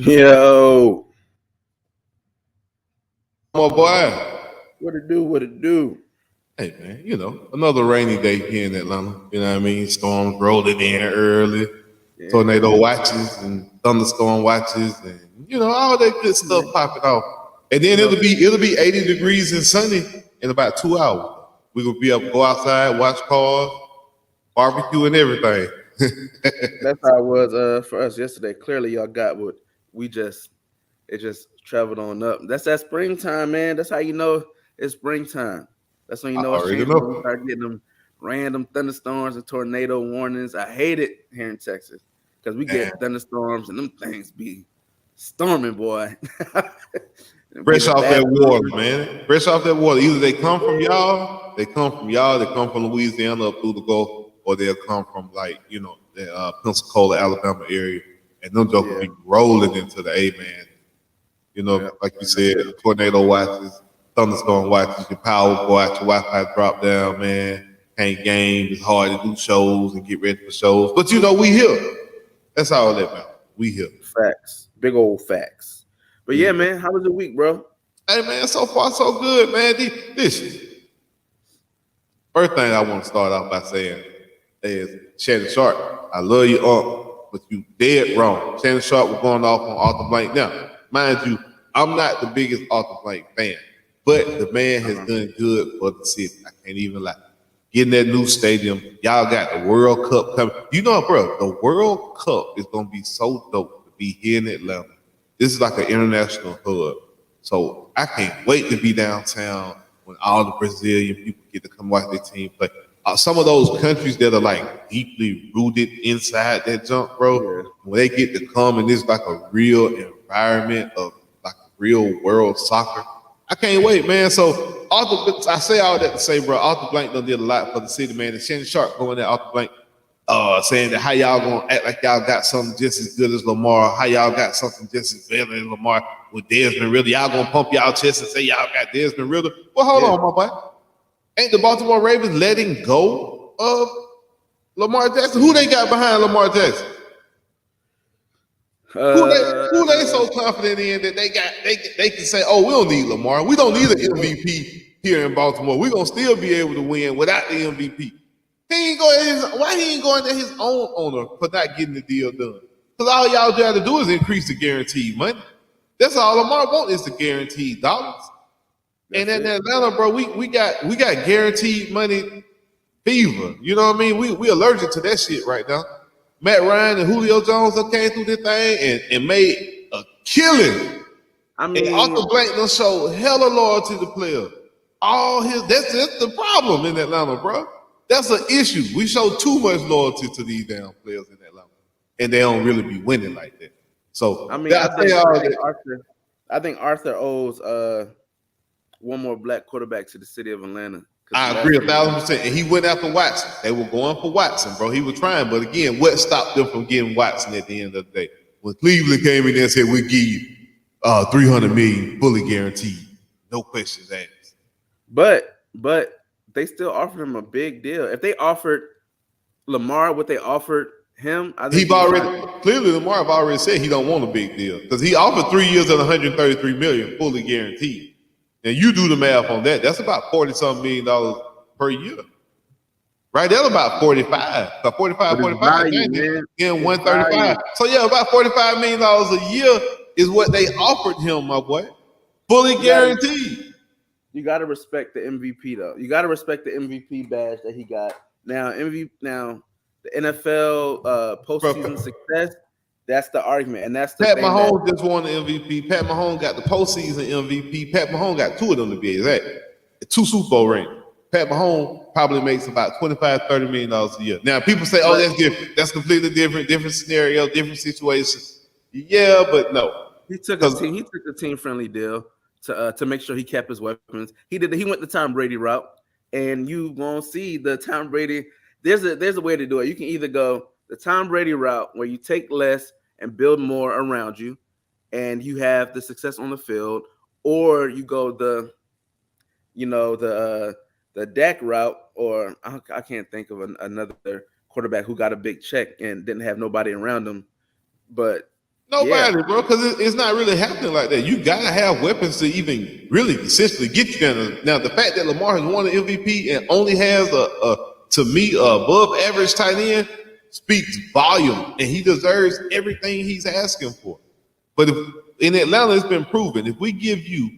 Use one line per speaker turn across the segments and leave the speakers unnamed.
Yo,
My boy.
what it do? What it do?
Hey man, another rainy day here in Atlanta. You know what I mean? Storms rolling in early,
Yeah,
tornado watches and thunderstorm watches, and all that good stuff
man.
popping off. And then
You know,
it'll be 80 degrees and sunny in about 2 hours. We will be able to go outside, watch cars, barbecue, and everything.
that's how it was for us yesterday. Clearly, y'all got what we just it just traveled on up. That's that springtime, man. That's how you know it's springtime. That's when you
I
know it's
already
changing. When we
know.
start getting them random thunderstorms and tornado warnings. I hate it here in Texas because we
And
get thunderstorms and them things be storming, boy. It'd be
fresh
the
off that
bad
water, man. Fresh off that water. Either they come from Louisiana up through the Gulf, or they'll come from the Pensacola, Alabama area, and them jokers
yeah,
be rolling into the A man.
yeah.
Like you said, tornado watches, thunderstorm watches, your power go out, your Wi-Fi drop down, man. Can't game. It's hard to do shows and get ready for shows, but we here. That's all that matters. We here.
Facts. Big old facts. But
We
yeah,
here.
man, how was the week, bro?
Hey man, so far so good, man. This first thing I want to start off by saying is Shannon Sharp. I love you, but you dead wrong. Shannon Sharp was going off on Arthur Blank. Now, mind you, I'm not the biggest Arthur Blank fan, but the man has done good for the city. I can't even lie. Getting that new stadium, y'all got the World Cup coming. Bro, the World Cup is gonna be so dope to be here in Atlanta. This is like an international hub. So I can't wait to be downtown when all the Brazilian people get to come watch their team play. Some of those countries that are like deeply rooted inside that junk,
Yeah.
bro, when they get to come and it's like a real environment of like real world soccer. I can't wait, man. So I say all that to say, bro, Arthur Blank done did a lot for the city, man. And Shannon Sharp going at Arthur Blank saying that how y'all gonna act like y'all got something just as good as Lamar, how y'all got something just as better than Lamar with Desmond Riddle. Y'all gonna pump y'all chest and say y'all got Desmond Riddle. Well, hold
Yeah.
on, my boy. Ain't the Baltimore Ravens letting go of Lamar Jackson? Who they got behind Lamar Jackson? Who they so confident in that they can say, oh, we don't need Lamar. We don't need an MVP here in Baltimore. We're gonna still be able to win without the MVP. Why he ain't going to his own owner for not getting the deal done? Because all y'all got to do is increase the guaranteed money. That's all Lamar want is the guaranteed dollars. And in Atlanta, bro, we got guaranteed money fever. You know what I mean? We allergic to that shit right now. Matt Ryan and Julio Jones done came through this thing and made a killing.
I
And
mean,
Arthur Blank done showed hella loyalty to the player. That's the problem in Atlanta, bro. That's an issue. We show too much loyalty to these damn players in Atlanta, and they don't really be winning like that. So
I mean,
I say all that.
I think Arthur owes one more black quarterback to the city of Atlanta.
I agree 1,000%. And he went after Watson. They were going for Watson, bro. He was trying, but again, what stopped them from getting Watson at the end of the day? When Cleveland came in there and said, "We give you $300 million fully guaranteed, no questions asked."
But they still offered him a big deal. If they offered Lamar what they offered him, I think
Clearly Lamar have already said he don't want a big deal because he offered 3 years at $133 million fully guaranteed. And you do the math on that. That's about $40-something million per year. Right? That's about 45. So 45, 45, in 135. So yeah, about $45 million a year is what they offered him, my boy. Fully guaranteed.
You got to respect the MVP though. You got to respect the MVP badge that he got. Now the NFL postseason success. That's the argument, and that's the
Pat
thing.
Mahomes just won the MVP. Pat Mahomes got the postseason MVP. Pat Mahomes got 2 of them to be exact. 2 Super Bowl rings. Pat Mahomes probably makes about $25-30 million a year. Now people say, "Oh, that's different. That's completely different scenario, different situation." Yeah, but no.
He took a team friendly deal to make sure he kept his weapons. He went the Tom Brady route, and you won't see the Tom Brady. There's a way to do it. You can either go the Tom Brady route where you take less and build more around you, and you have the success on the field, or you go the Dak route, or I can't think of another quarterback who got a big check and didn't have nobody around him, but
Nobody, bro, because it's not really happening like that. You gotta have weapons to even really essentially get you there. Now, the fact that Lamar has won an MVP and only has to me, a above average tight end speaks volume, and he deserves everything he's asking for. But if, in Atlanta, it's been proven if we give you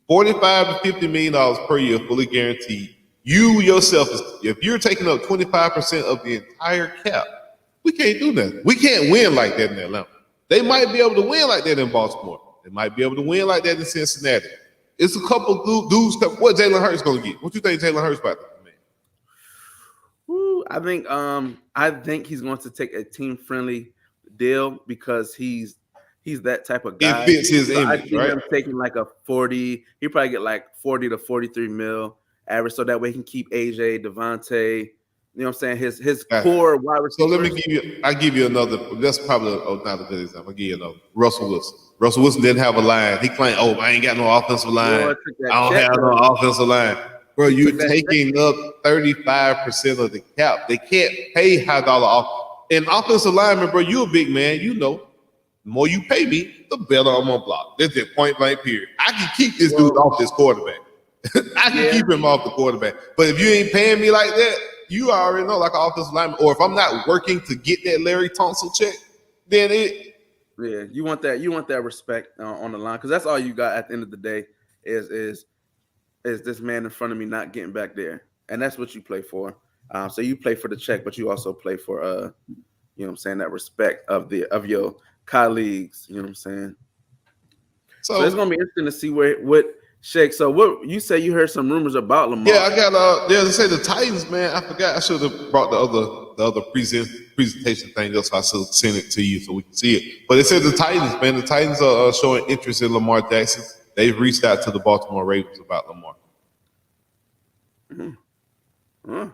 $45 to $50 million per year, fully guaranteed, you yourself, if you're taking up 25% of the entire cap, we can't do that. We can't win like that in Atlanta. They might be able to win like that in Baltimore. They might be able to win like that in Cincinnati. It's a couple dudes. What Jalen Hurts gonna get? What you think Jalen Hurts about that, man?
Woo, I think he's going to take a team friendly deal because he's that type of guy.
It fits his image,
I think
right?
him taking like a 40. He probably get like 40 to 43 mil average, so that way he can keep AJ, Devontae. You know what I'm saying? His core wide receivers.
So let me give you another. That's probably not a good example. I'll give you another. Russell Wilson. Russell Wilson didn't have a line. He claimed, "Oh, I ain't got no offensive line. I don't have no offensive line." Bro, you're taking up 35% of the cap. They can't pay high dollar off. And offensive lineman, bro, you a big man. You know, the more you pay me, the better I'm gonna block. That's it, point blank period. I can keep this dude off this quarterback. I can keep him off the quarterback. But if you ain't paying me like that, you already know, like an offensive lineman, or if I'm not working to get that Larry Tunsil check, then
you want that respect on the line, because that's all you got at the end of the day is this man in front of me not getting back there, and that's what you play for. So you play for the check, but you also play for you know what I'm saying, that respect of your colleagues. You know what I'm saying. So it's gonna be interesting to see what Shake. So what you say? You heard some rumors about Lamar?
Yeah, I got. They say the Titans, man. I forgot. I should have brought the other presentation thing else. I should send it to you so we can see it. But it said the Titans, man. The Titans are showing interest in Lamar Jackson. They've reached out to the Baltimore Ravens about Lamar.
Mm-hmm.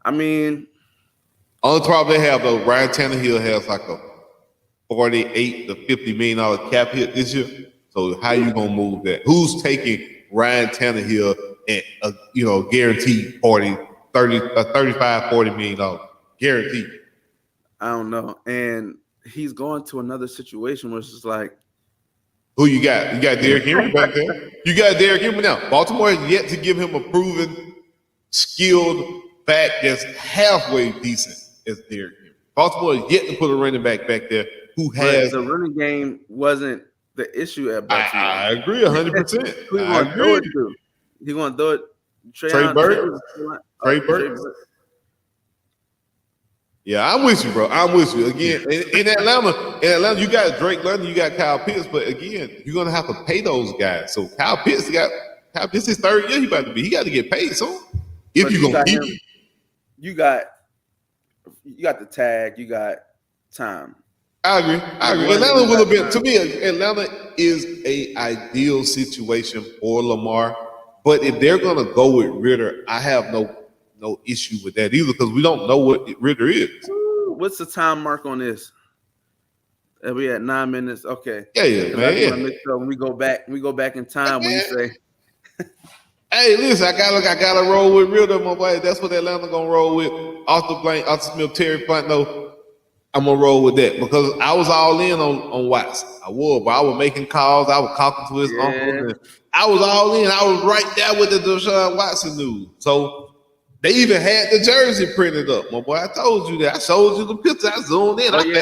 I mean,
only problem they have though, Ryan Tannehill has like a $48 to $50 million cap hit this year. So how you gonna move that? Who's taking Ryan Tannehill and guaranteed 35, $40 million guaranteed?
I don't know. And he's going to another situation where it's just like,
who you got? You got Derrick Henry back there. You got Derrick Henry now. Baltimore has yet to give him a proven, skilled back that's halfway decent as Derrick Henry. Baltimore has yet to put a running back there who has
the running game wasn't the issue at Baltimore.
I agree 100%.
Who you want to throw it to? He going to throw it?
Trey Burke. Trey Burke. Yeah, I'm with you, bro. I'm with you. Again, in Atlanta, you got Drake London, you got Kyle Pitts, but again, you're gonna have to pay those guys. So Kyle Pitts this is third year he about to be. He got to get paid soon. If you're gonna keep him.
You got the tag, you got time.
I agree. Atlanta would have been, to me, Atlanta is a ideal situation for Lamar. But if they're gonna go with Ritter, I have no issue with that either, because we don't know what Ritter is.
What's the time mark on this? Are we at 9 minutes? Okay.
Yeah, man. Yeah.
Make sure when we go back in time, when you say,
hey, listen, I gotta roll with Ritter, my boy. That's what Atlanta gonna roll with. Arthur Smith, Terry Fontenot. I'm gonna roll with that because I was all in on Watson. I was making calls. I was talking to his uncle. I was all in. I was right there with the Deshaun Watson news. So they even had the jersey printed up, my boy. I told you that. I showed you the picture. I zoomed in. Look at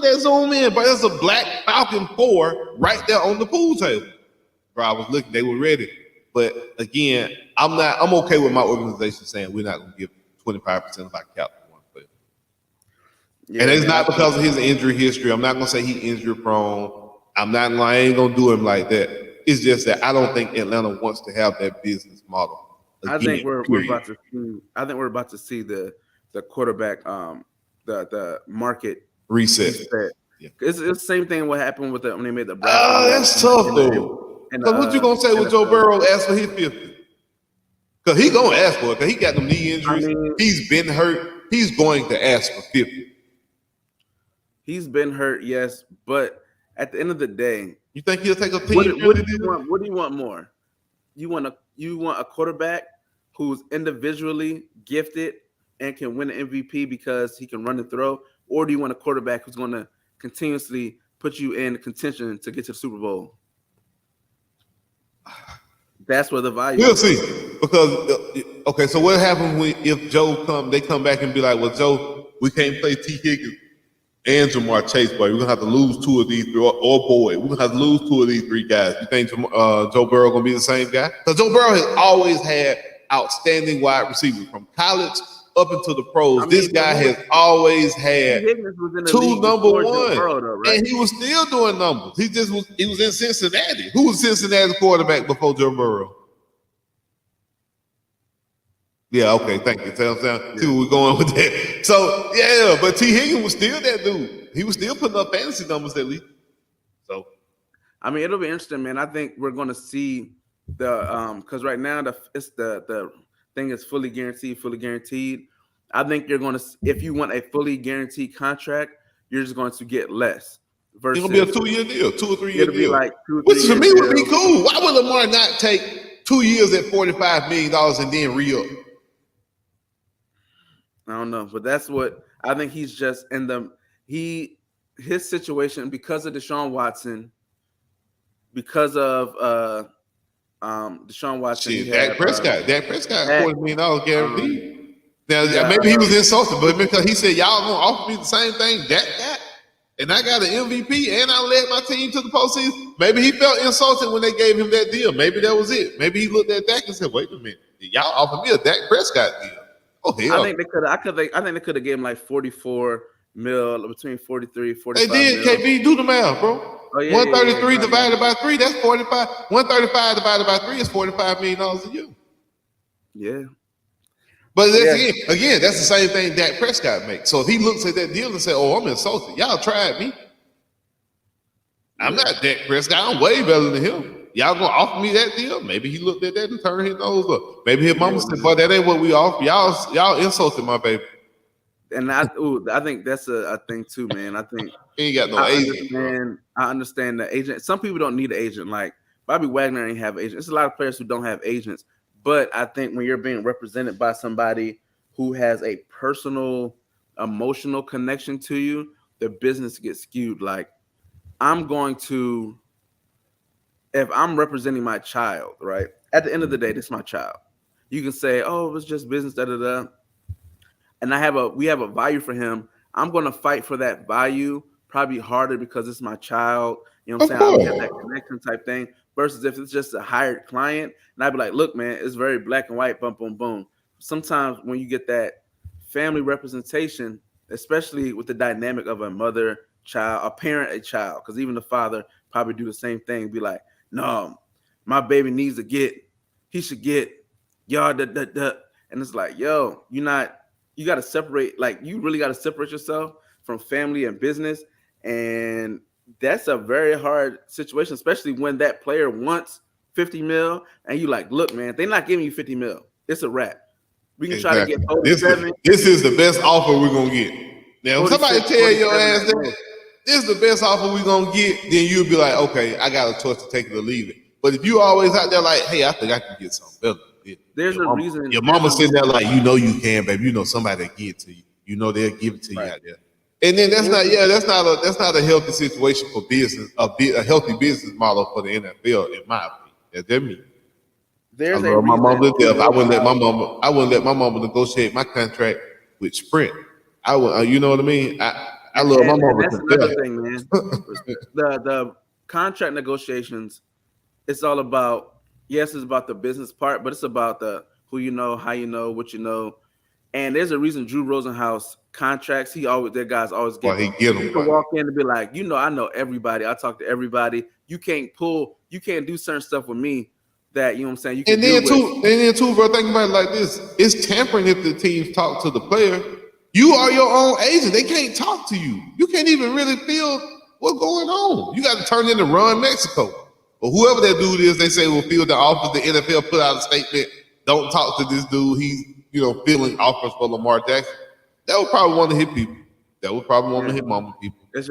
that zoom in, but there's a black Falcon 4 right there on the pool table. Bro, I was looking. They were ready. But again, I'm okay with my organization saying we're not gonna give 25% of our cap. Yeah, and it's not because of his injury history. I'm not gonna say he injury prone. I ain't gonna do him like that. It's just that I don't think Atlanta wants to have that business model. Again,
I think we're about to see the quarterback the market
reset.
Yeah. It's the same thing what happened with when they made the
that's tough though. So what you gonna say with Joe Burrow ask for his 50? Because he gonna ask for it. Because he got them knee injuries. He's been hurt. He's going to ask for 50.
He's been hurt, yes, but at the end of the day,
you think he'll take a team?
What do you want more? You want a quarterback who's individually gifted and can win an MVP because he can run and throw, or do you want a quarterback who's going to continuously put you in contention to get to the Super Bowl. That's where the value
We'll
is.
see. Because okay, so what happens if Joe they come back and be like, well, Joe, we can't play T. Higgins and Jamar Chase, boy. We're gonna have to lose two of these three, or boy, we're gonna have to lose two of these three guys. You think Joe Burrow gonna be the same guy? Because Joe Burrow has always had outstanding wide receivers from college up into the pros. This guy has always had two number one, right? And he was still doing numbers. He was in Cincinnati. Who was Cincinnati's quarterback before Joe Burrow? Yeah, okay, thank you. See where we're going with that. So yeah, but T. Higgins was still that dude. He was still putting up fantasy numbers at least. So
I mean, it'll be interesting, man. I think we're gonna see the because right now the thing is fully guaranteed. I think you're gonna, if you want a fully guaranteed contract, you're just going to get less.
Versus it'll be a 2-year deal, 2 or 3 year deal.
Be like
which to me would be cool. Why would Lamar not take 2 years at $45 million and then re-up?
I don't know, but that's what I think. He's just in his situation because of Deshaun Watson, because of Deshaun Watson.
Dak Prescott $40 million guaranteed. Now maybe he was insulted, but because he said y'all gonna offer me the same thing Dak got, and I got an MVP and I led my team to the postseason. Maybe he felt insulted when they gave him that deal. Maybe that was it. Maybe he looked at Dak and said, "Wait a minute, y'all offered me a Dak Prescott deal." Oh hell!
I think they could have given him like 44 mil, between 43, 45.
They did. KB, do the math, bro. 133 divided by 3, that's 45. 135 divided by 3 is $45 million a year.
Yeah.
But again, that's the same thing Dak Prescott makes. So if he looks at that deal and says, "Oh, I'm insulted. Y'all tried me. I'm not Dak Prescott. I'm way better than him. Y'all gonna offer me that deal?" Maybe he looked at that and turned his nose up. Maybe his mama said, "But that ain't what we offer. Y'all insulted my baby."
And I think that's a thing too, man. I think
he ain't got no agent.
I understand the agent. Some people don't need an agent. Like Bobby Wagner ain't have an agent. There's a lot of players who don't have agents. But I think when you're being represented by somebody who has a personal, emotional connection to you, the business gets skewed. Like if I'm representing my child, right? At the end of the day, this is my child. You can say, "Oh, it was just business, da da da," and we have a value for him. I'm going to fight for that value, probably harder because it's my child. You know what I'm saying? I have that connection type thing. Versus if it's just a hired client, and I'd be like, "Look, man, it's very black and white, boom, boom, boom." Sometimes when you get that family representation, especially with the dynamic of a mother, child, a parent, a child, because even the father probably do the same thing. Be like, "No, my baby needs to get, he should get, y'all, and it's like, yo, you got to separate, like, you really got to separate yourself from family and business, and that's a very hard situation, especially when that player wants 50 mil and you like, "Look, man, they're not giving you 50 mil. It's a wrap. We can try to get 47.
This is the best offer we're gonna get." Now, if somebody tell your ass that this is the best offer we're gonna get, then you'll be like, "Okay, I got a choice to take it or leave it." But if you always out there like, "Hey, I think I can get something better,"
there's a reason.
Your mama sitting there like, "You know you can, baby. You know somebody will give it to you. You know they'll give it to you out there." And then that's not a healthy situation for business, a healthy business model for the NFL, in my opinion. That's me.
There's
I love my mom to death. I wouldn't let my mama negotiate my contract with Sprint. I would, you know what I mean? I love my mama.
That's another thing, man. The contract negotiations, it's all about, yes, it's about the business part, but it's about the who you know, how you know, what you know. And there's a reason Drew Rosenhaus contracts, that guy's always get them. You can walk in and be like, I know everybody. I talk to everybody. You can't do certain stuff with me that, you know what I'm saying? You can
and then too, bro, think about it like this. It's tampering if the teams talk to the player. You are your own agent. They can't talk to you. You can't even really feel what's going on. You got to turn in to Run Mexico. Or whoever that dude is, they say will field the office. The NFL put out a statement, "Don't talk to this dude. He's filling offers for Lamar Jackson." That would probably want to hit people. That would probably want to hit mama people.
It's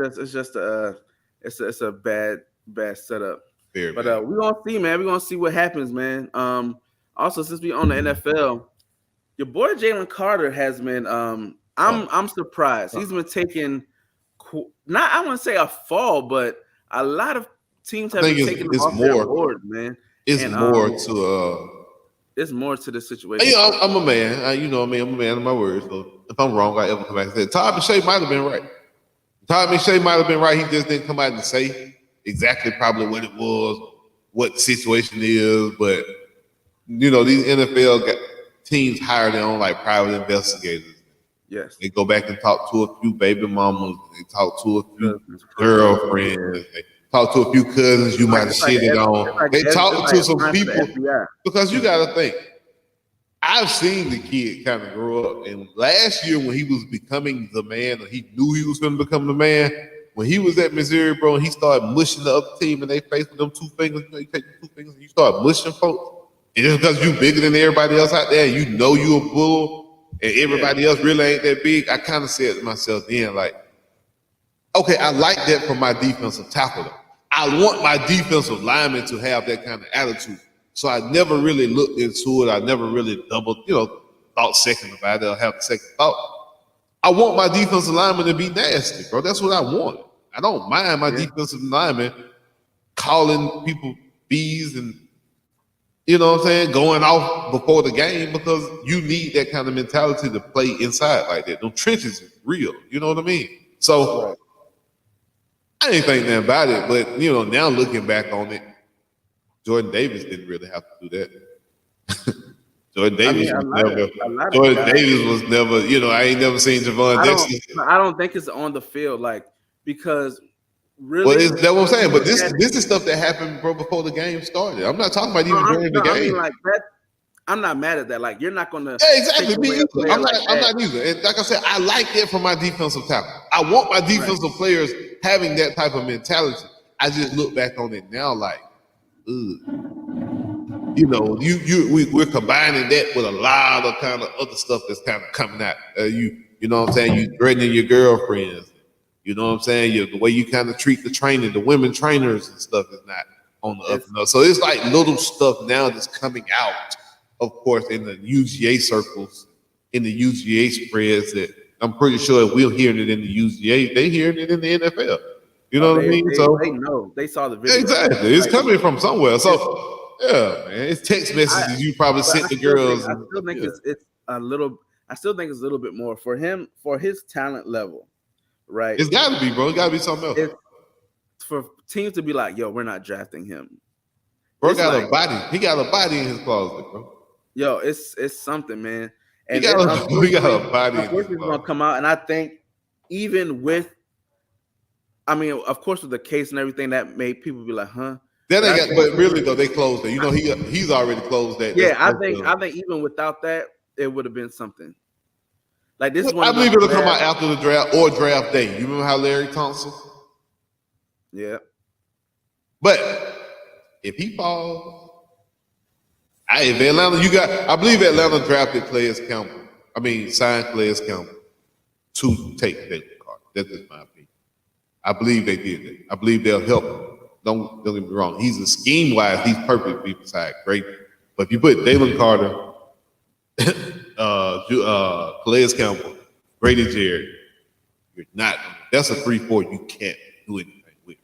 a bad setup.
Fair,
but we're gonna see, man. We're gonna see what happens, man. Also, since we own the NFL, your boy Jalen Carter has been. I'm surprised. He's been taking not I want to say a fall, but a lot of teams have
I think
been taking them
it's
off their
more.
board, man.
It's
And,
more to.
It's more to the situation.
You know, I'm a man. You know what I mean? I'm a man of my word. So if I'm wrong, I ever come back and say Todd McShay might have been right. Todd McShay might have been right. He just didn't come out and say exactly probably what it was, what the situation is. But you know, these NFL teams hire their own like private investigators.
Yes.
They go back and talk to a few baby mamas. They talk to a few girlfriends. They talk to a few cousins you might have shitted on. They talk to some people because you got to think. I've seen the kid kind of grow up, and last year when he was becoming the man, or he knew he was going to become the man, when he was at Missouri, bro, and he started mushing the other team in their face with them 2 fingers, you know, you take the 2 fingers and you start mushing folks, and just because you bigger than everybody else out there, and you know you a bull, and everybody else really ain't that big, I kind of said to myself then, like, okay, I like that from my defensive tackle, though. I want my defensive lineman to have that kind of attitude. So I never really looked into it. I never really thought second about it or have a second thought. I want my defensive lineman to be nasty, bro. That's what I want. I don't mind my defensive lineman calling people bees and, you know what I'm saying, going off before the game because you need that kind of mentality to play inside like that. Those trenches is real. You know what I mean? So I didn't think nothing about it, but, you know, now looking back on it, Jordan Davis didn't really have to do that. Jordan Davis was never, you know, I ain't never seen Javon Dixon.
I don't think it's on the field, like, because really.
Well, that's what I'm saying. But this is stuff that happened, bro, before the game started. I'm not talking about even during the game. I mean,
like that. I'm not mad at that. Like, you're not gonna.
Yeah, exactly. Me either. I'm not either. And like I said, I like that from my defensive tackle. I want my defensive players having that type of mentality. I just look back on it now, like, you know, we're combining that with a lot of kind of other stuff that's kind of coming out. You know what I'm saying? You threatening your girlfriends. You know what I'm saying? The way you kind of treat the women trainers and stuff is not on the up and up. So it's like little stuff now that's coming out, of course, in the UGA circles, in the UGA spreads that I'm pretty sure if we're hearing it in the UGA, they hearing it in the NFL. You know what I mean?
They know. They saw the video.
Exactly. It's coming from somewhere. So, yeah, man. It's text messages you probably sent to girls.
I still think it's a little. I still think it's a little bit more for him, for his talent level, right?
It's got to be, bro. It got to be something else.
For teams to be like, yo, we're not drafting him.
Bro got a body. He got a body in his closet, bro.
Yo, it's something, man. And
he got a body.
Of course, it's gonna come out, and I think even with. I mean, of course, with the case and everything, that made people be like, "Huh."
But really though, they closed it. You know, he's already closed that.
Yeah, I think even without that, it would have been something. Like this one,
I believe it'll come out after the draft or draft day. You remember how Larry Thompson?
Yeah.
But if he falls, I believe Atlanta drafted Calais Campbell. I mean, signed Calais Campbell to take that card. That's just my opinion. I believe they did that. I believe they'll help him. Don't get me wrong. He's a scheme-wise, he's perfectly beside great. But if you put Dalen Carter, Calais Campbel, Brady Jerry, you're not. That's a 3-4 you can't do anything with.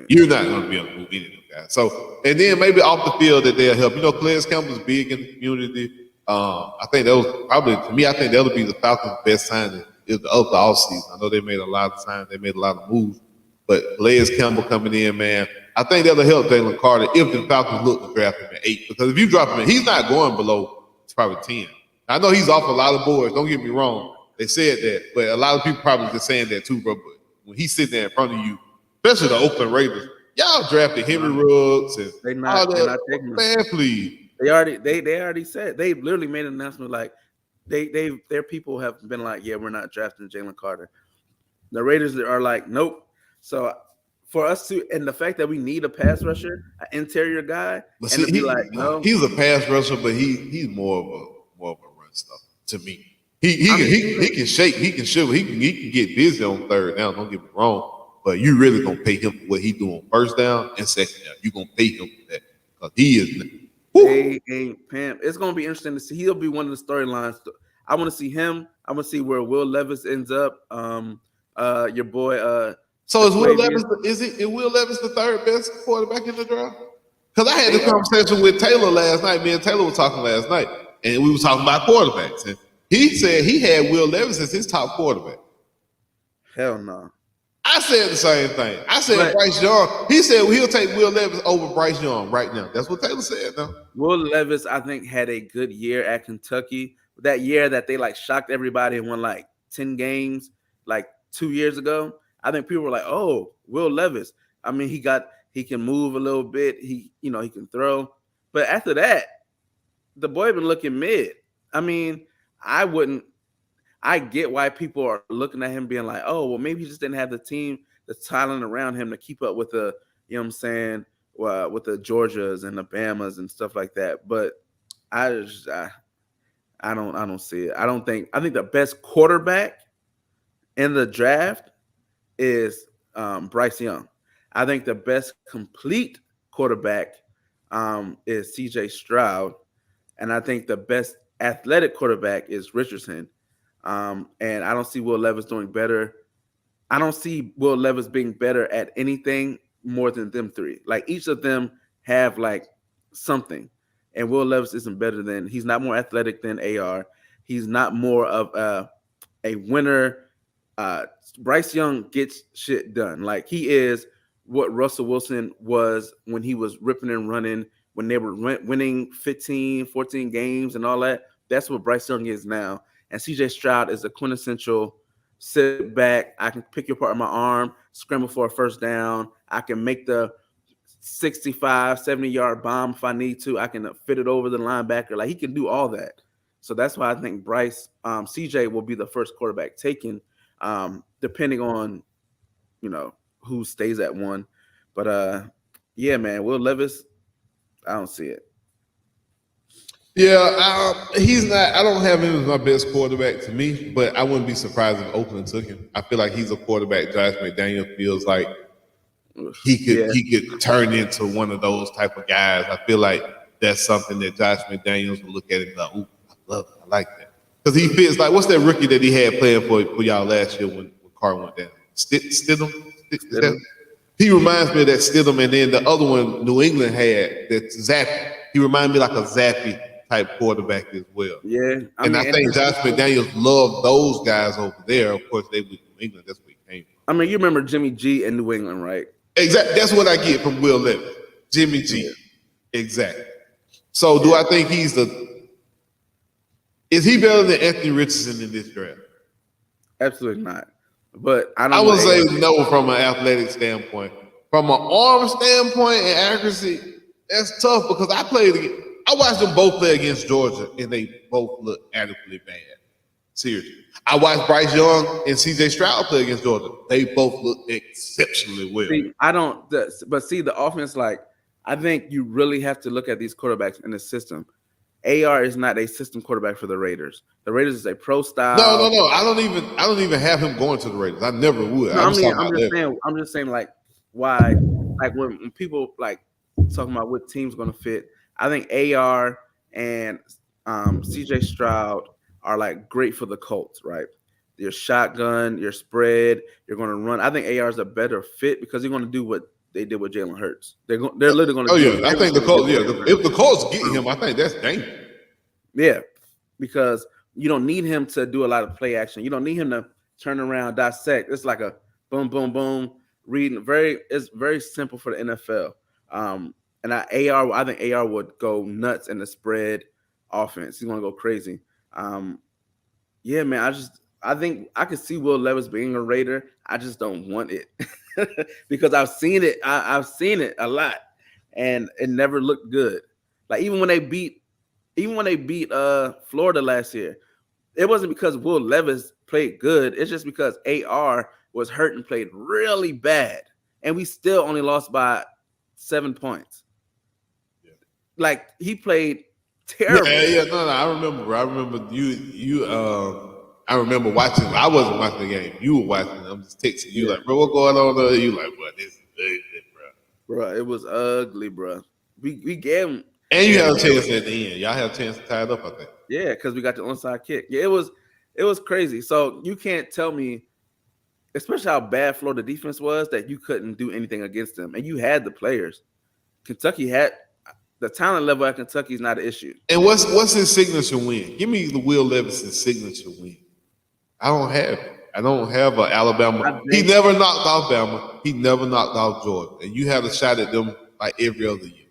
You're not going to be able to move any of them guys. So, and then maybe off the field that they'll help. You know, Calais Campbell's big in the community. I think that was probably, to me, I think that'll be the Falcons' best signing of the offseason. I know they made a lot of signs, they made a lot of moves, but Calais Campbell coming in, man, I think that'll help Jalen Carter if the Falcons look to draft him at 8. Because if you drop him in, he's not going below probably 10. I know he's off a lot of boards. Don't get me wrong. They said that, but a lot of people probably just saying that too, bro. But when he's sitting there in front of you, especially the Oakland Raiders, y'all drafted Henry Ruggs and
they're not taking
man, please.
They already said, they literally made an announcement like their people have been like, yeah, we're not drafting Jalen Carter. The Raiders are like, nope. So for us to, and the fact that we need a pass rusher, an interior guy,
but
and
see,
to be like, no,
he's a pass rusher, but he's more of a run stuff to me. He can shake, he can shoot, he can get busy on third down. Don't get me wrong, but you really gonna pay him for what he do on first down and second down. You gonna pay him for that because he is.
Pam. It's gonna be interesting to see. He'll be one of the storylines. I want to see him. I want to see where Will Levis ends up. Your boy.
So is Will
Flavius.
Levis? Is Will Levis the third best quarterback in the draft? Because I had
They
this conversation with Taylor last night. Me and Taylor were talking last night, and we were talking about quarterbacks. And he said he had Will Levis as his top quarterback.
Hell no.
I said the same thing. I said
But-
Bryce Young. He said he'll take Will Levis over Bryce Young right now. That's what Taylor said. Now,
Will Levis, I think, had a good year at Kentucky. That year that they like shocked everybody and won like 10 games like 2 years ago. I think people were like, "Oh, Will Levis." I mean, he can move a little bit. He can throw. But after that, the boy been looking mid. I mean, I get why people are looking at him being like, "Oh, well, maybe he just didn't have the team, the talent around him to keep up with the, you know what I'm saying, with the Georgias and the Bamas and stuff like that." But I don't see it. I think the best quarterback in the draft is Bryce Young. I think the best complete quarterback is CJ Stroud. And I think the best athletic quarterback is Richardson. And I don't see Will Levis doing better. I don't see Will Levis being better at anything more than them three. Like each of them have like something. And Will Levis isn't better than, he's not more athletic than AR. He's not more of a winner. Bryce Young gets shit done. Like he is what Russell Wilson was when he was ripping and running, when they were winning 15, 14 games and all that. That's what Bryce Young is now. And CJ Stroud is a quintessential sit back. I can pick you apart with my arm, scramble for a first down. I can make the 65, 70-yard bomb if I need to. I can fit it over the linebacker. Like he can do all that. So that's why I think CJ will be the first quarterback taken, depending on, who stays at one. But yeah, man, Will Levis, I don't see it.
yeah, he's not. I don't have him as my best quarterback to me, but I wouldn't be surprised if Oakland took him. I feel like he's a quarterback. Josh McDaniel feels like he could turn into one of those type of guys. I feel like that's something that Josh McDaniels will look at and be like, "Ooh, I love it. I like that." Because he fits like, what's that rookie that he had playing for y'all last year when Carr went down? Stidham? He reminds me of that Stidham, and then the other one New England had, that's Zappy. He reminds me like a Zappy type quarterback as well.
Yeah.
I think Josh McDaniels loved those guys over there. Of course, they were New England. That's where he came from.
I mean, you remember Jimmy G in New England, right?
Exactly. That's what I get from Will Levis. Jimmy G. Yeah. Exactly. So do I think is he better than Anthony Richardson in this draft?
Absolutely not. But
I would say no from an athletic standpoint. From an arm standpoint and accuracy, that's tough because I watched them both play against Georgia and they both look adequately bad. Seriously. I watched Bryce Young and CJ Stroud play against Georgia. They both look exceptionally well.
See, the offense, like, I think you really have to look at these quarterbacks in the system. AR is not a system quarterback for the Raiders. The Raiders is a pro style.
No. I don't even have him going to the Raiders. I never would.
No, I'm just saying, like, why, like when people like talking about what team's going to fit, I think AR and CJ Stroud are like great for the Colts, right? Your shotgun, your spread, you're going to run. I think AR is a better fit because you're going to do what they did with Jalen Hurts. They're literally going to.
Oh yeah, I think the Colts. Yeah, if the Colts get him, I think that's dangerous.
Yeah, because you don't need him to do a lot of play action. You don't need him to turn around, dissect. It's like a boom, boom, boom. Reading it's very simple for the NFL. And I think AR would go nuts in the spread offense. He's going to go crazy. Yeah, man. I think I could see Will Levis being a Raider. I just don't want it because I've seen it. I've seen it a lot, and it never looked good. Like even when they beat Florida last year, it wasn't because Will Levis played good. It's just because AR was hurt and played really bad, and we still only lost by 7 points. Yeah. Like he played terrible.
Yeah. No. I remember you. I remember watching. I wasn't watching the game. You were watching. I'm just texting you like, bro, what's going on there? You like, bro, this is ugly, bro.
Bro, it was ugly, bro. We gave him.
And you had a chance at the end. Y'all had a chance to tie it up, I think.
Yeah, because we got the onside kick. Yeah, it was crazy. So you can't tell me especially how bad Florida defense was, that you couldn't do anything against them, and you had the players. Kentucky had the talent level at Kentucky is not an issue.
And what's his signature win? Give me the Will Levis's signature win. I don't have it. I don't have an Alabama. He never knocked off Bama. He never knocked off Georgia. And you had a shot at them like every other year.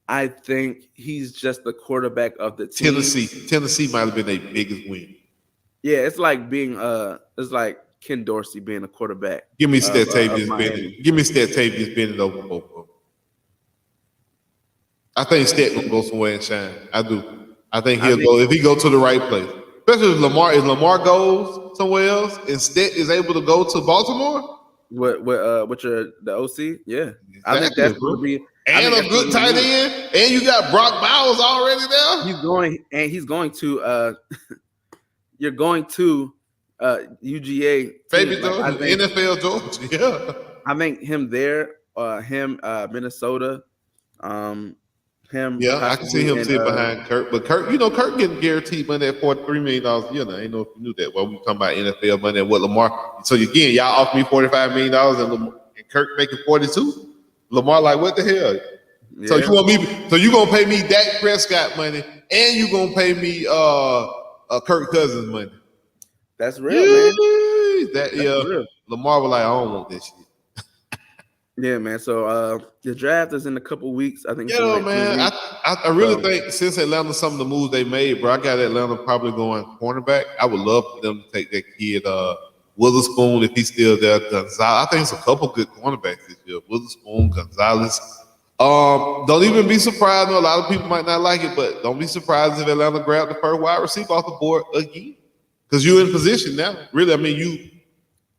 I think he's just the quarterback of the team.
Tennessee might have been their biggest win.
Yeah, it's like being it's like Ken Dorsey being a quarterback.
Give me Statavius Bennett. Give me Statavius Bennett over both of them. I think Stat will go somewhere and shine. I do. I think he'll go if he go to the right place. Especially if Lamar goes somewhere else and Stat is able to go to Baltimore.
With the OC, yeah. Exactly, I think that's going to be
and a good tight end, and you got Brock Bowers already there.
He's going to you're going to UGA,
baby Georgia, NFL Georgia. Yeah,
I think him there, Minnesota, him.
Yeah, I can see him sitting behind Kirk, but Kirk getting guaranteed money at $43 million a year. Now, I ain't know if you knew that. Well, we talking about NFL money and what Lamar. So again, y'all offer me $45 million and Kirk making 42. Lamar like, what the hell? Yeah. So you want me? So you gonna pay me Dak Prescott money and you gonna pay me Kirk Cousins money?
That's real, man.
That's real. Lamar was like, I don't want this shit.
Yeah, man. So the draft is in a couple weeks. I think.
Yeah, man. I really think since Atlanta, some of the moves they made, bro, I got Atlanta probably going cornerback. I would love for them to take that kid Witherspoon if he's still there. Gonzalez. I think it's a couple good cornerbacks this year. Witherspoon, Gonzalez. Don't even be surprised. A lot of people might not like it, but don't be surprised if Atlanta grabbed the first wide receiver off the board again, because you're in position now. Really, I mean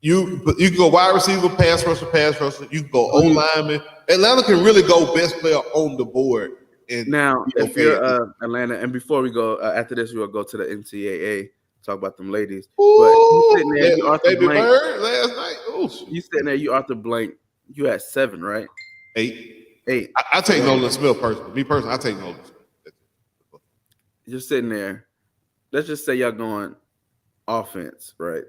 you can go wide receiver, pass rusher. You can go O-lineman. Atlanta can really go best player on the board. And
now, if you're Atlanta, and before we go, after this, we'll go to the NCAA, talk about them ladies.
Ooh,
but you sitting there, you Arthur
baby
Blank.
Bird last night. Ooh.
You sitting there, you Arthur Blank. You had 7, right?
8. I take Nolan Smith personally. Me personally, I take Nolan Smith.
You're sitting there. Let's just say y'all going offense, right?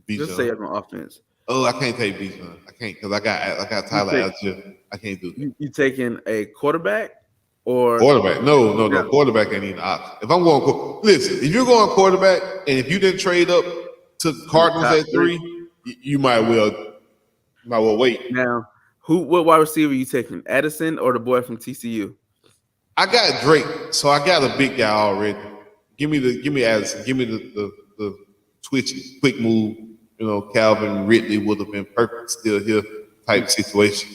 Just say I'm on offense.
Oh, I can't take Bijan. I can't because I got Tyler Algier. I can't do that.
You taking a quarterback or
quarterback? No. Quarterback ain't even an option. If I'm going, listen. If you're going quarterback, and if you didn't trade up to Cardinals at 3, you might well wait.
Now, what wide receiver are you taking? Addison or the boy from TCU?
I got Drake, so I got a big guy already. Give me Addison. Give me the twitchy, quick move. Calvin Ridley would have been perfect still here type situation.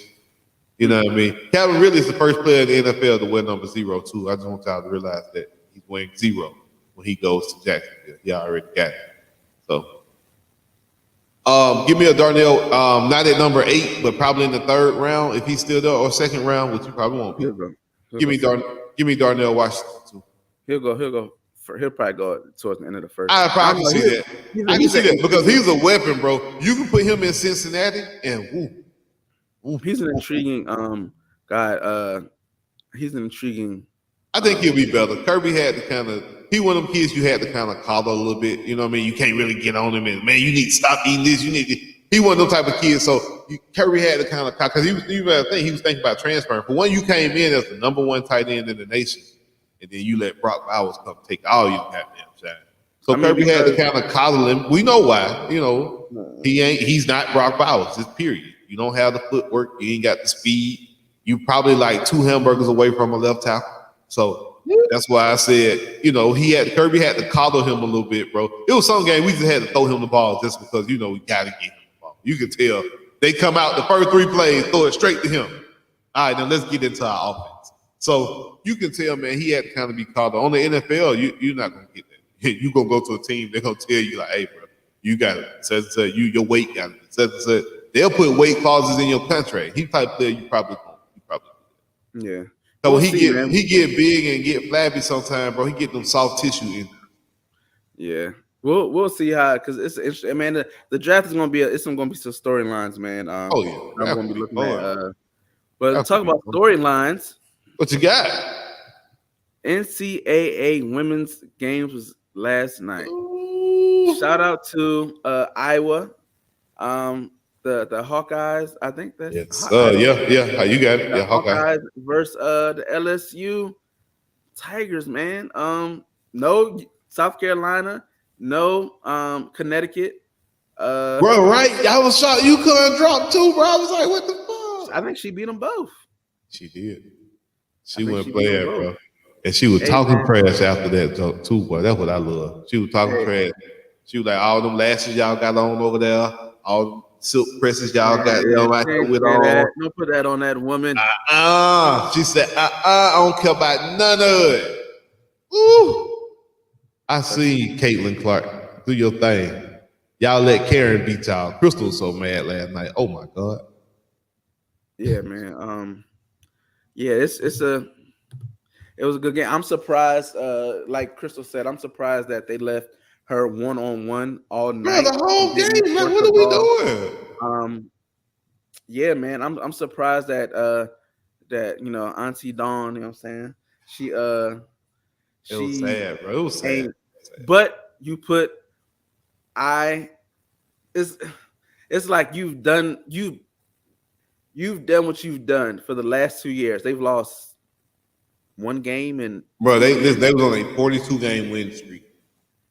You know what I mean? Calvin Ridley is the first player in the NFL to wear number 0 too. I just want y'all to realize that he's wearing 0 when he goes to Jacksonville. He already got it. So give me a Darnell, not at number 8, but probably in the 3rd round if he's still there, or 2nd round, which you probably won't be. Give me Darnell Washington too.
He'll go. He'll probably go towards the end of the 1st.
I probably see that. I can see that because he's a weapon, bro. You can put him in Cincinnati and woo.
He's an intriguing guy. He's an intriguing.
I think he'll be better. Kirby had to he one of them kids you had to kind of coddle a little bit. You know what I mean? You can't really get on him and, man, you need to stop eating this. He wasn't them type of kid. So Kirby had to kind of, because he was thinking about transferring. But when you came in as the number 1 tight end in the nation, and then you let Brock Bowers come take all your goddamn shine. So Kirby had to kind of coddle him. We know why. He's not Brock Bowers. Just period. You don't have the footwork. You ain't got the speed. You probably like 2 hamburgers away from a left tackle. So that's why I said, Kirby had to coddle him a little bit, bro. It was some game we just had to throw him the ball just because we got to get him the ball. You can tell they come out the first 3 plays, throw it straight to him. All right, now let's get into our offense. So you can tell, man, he had to kind of be called on the NFL. You're not gonna get that. You're gonna go to a team, they're gonna tell you like, hey, bro, you got it. Your weight got it. They'll put weight clauses in your contract. He type player you probably.
Yeah.
So when he get big and get flabby sometimes, bro, he get them soft tissue in.
Yeah. We'll see how, because it's interesting, man. The draft is gonna be some storylines, man. I'm gonna be looking at. But talk about storylines.
What you got?
NCAA women's games was last night.
Ooh.
Shout out to Iowa. The Hawkeyes. I think that's
Yes.
I don't
Yeah. You got it.
the
Yeah, Hawkeye.
Hawkeyes versus the LSU Tigers, man. No South Carolina, no Connecticut.
Bro, right? I was shocked you couldn't drop too, bro. I was like, what the fuck?
I think she beat them both.
She did.
I
She
think
went
she beat them
playing,
both.
bro. And she was
Hey
talking
man,
trash after that too, boy. That's what I love. She was talking
hey
trash. She was like, all them lashes y'all got on over there, all them silk presses y'all
man,
got
yeah,
them out
she
there
ain't
with
say that.
on.
Don't put that on that woman.
She said, I don't care about none of it. Woo! I seen Caitlin Clark do your thing. Y'all let Karen beat y'all. Crystal was so mad last night. Oh my God.
Yeah, man. Yeah, it was a good game. I'm surprised. Like Crystal said, I'm surprised that they left her 1-on-1 all
Bro,
night
the whole
and didn't
game, like,
force
what
the
are we
ball.
doing?
Yeah, man. I'm surprised that Auntie Dawn, you know what I'm saying? She
It was
she
sad, bro. It was sad.
ain't. But you put I it's it's like you've done what you've done for the last 2 years. They've lost one game and
Bro, they was on a 42 game win streak.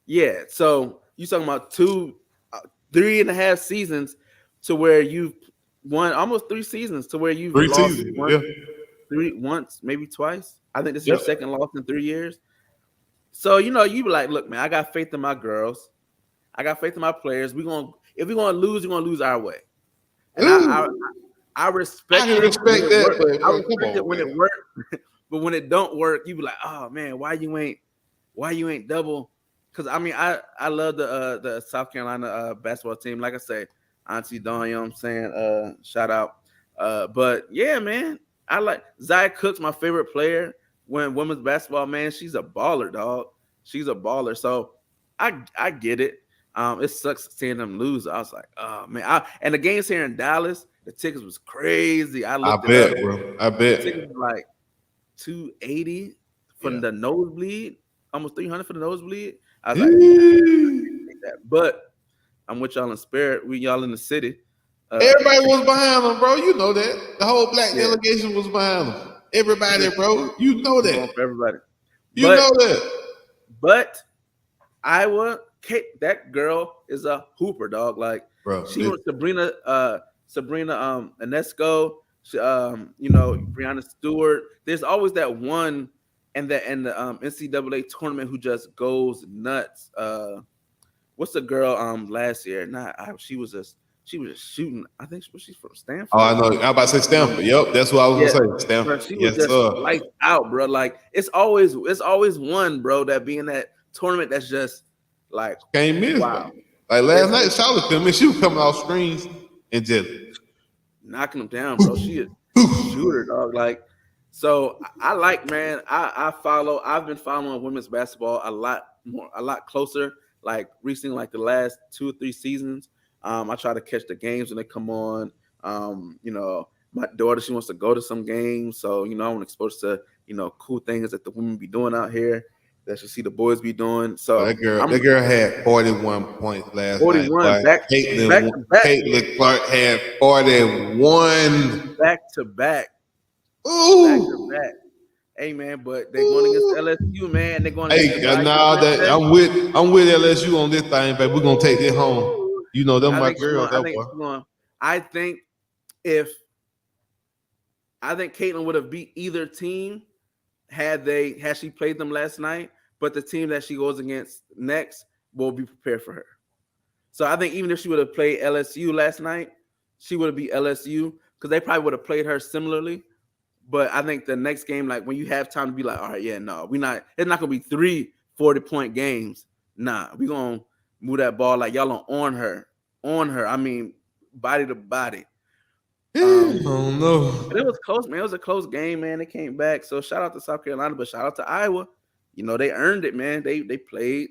yeah. So you talking about 3.5 seasons to where you've won almost 3 seasons to where you've
3 seasons.
lost
Yeah.
once, maybe twice. I think this is your
Yep.
second loss in 3 years. So you be like, look, man, I got faith in my girls. I got faith in my players. If we're gonna lose, we're gonna lose our way. And I respect
I can
it when
respect
it
that,
works.
but
I
bro, come
respect it
on,
when
man.
it works. But when it don't work, you be like, oh man, why you ain't double? Because I mean, I love the South Carolina basketball team. Like I say, Auntie Dawn, you know what I'm saying? Shout out. But yeah, man, I like Zia Cook's my favorite player when women's basketball, man. She's a baller, dog. She's a baller. So I get it. It sucks seeing them lose. I was like, oh man. And the games here in Dallas, the tickets was crazy. I
I
looked it up.
bet, bro. I
The tickets
bet.
was like 280 from
Yeah.
the nosebleed, almost 300 for the nosebleed. I was like, nah,
Everybody
take that. But I'm with y'all in spirit. We y'all in the city.
was behind them, bro. You know that. The whole black
Yeah,
delegation was behind them. Everybody,
just
bro. You know
I'm going
that.
for everybody.
You
But
know that.
but Iowa, Kate, that girl is a hooper, dog. Like
Bro,
she went Sabrina Ionesco, Brianna Stewart. There's always that one and the NCAA tournament who just goes nuts. What's the girl last year? She was just shooting. I think she's from Stanford.
oh, I know. I'm about to say Stanford. Yep, that's what I was
Yeah,
gonna say.
bro,
Stanford.
she was
Yes,
just
sir.
lights out, bro. Like it's always one, bro, that be in that tournament that's just like
Can't miss,
wow.
man. Like last
It's
night,
just
Charlotte couldn't miss. She was coming off screens and just
knocking them down, bro. She a shooter, dog. Like, so I like, man. I've been following women's basketball a lot closer. Like recently, like the last 2 or 3 seasons. I try to catch the games when they come on. My daughter, she wants to go to some games, so I want to expose to cool things that the women be doing out here that you see the boys be doing.
oh,
So
that
I'm
girl had 41 points last night.
41
But
back to back,
Caitlin Clark had 41.
back to back. Back to
Ooh.
back. Hey man, but they're going against
Ooh.
LSU, man. They're going against
Hey,
the Bayou
that
Princess.
I'm with LSU on this thing, baby. We're gonna take this home. You know them
I
my
think she's
girls,
going. I
that
think
boy.
she's going. I think if I think Caitlin would have beat either team had she played them last night, but the team that she goes against next will be prepared for her. So I think even if she would have played LSU last night, she would have beat LSU because they probably would have played her similarly. But I think the next game, like when you have time to be like, all right, yeah, no, we're not. It's not gonna be 3 40-point games. Nah, we gonna move that ball like y'all on her. I mean, body to body.
Oh no.
But it was close, man. It was a close game, man. They came back. So shout out to South Carolina, but shout out to Iowa. They earned it, man. They played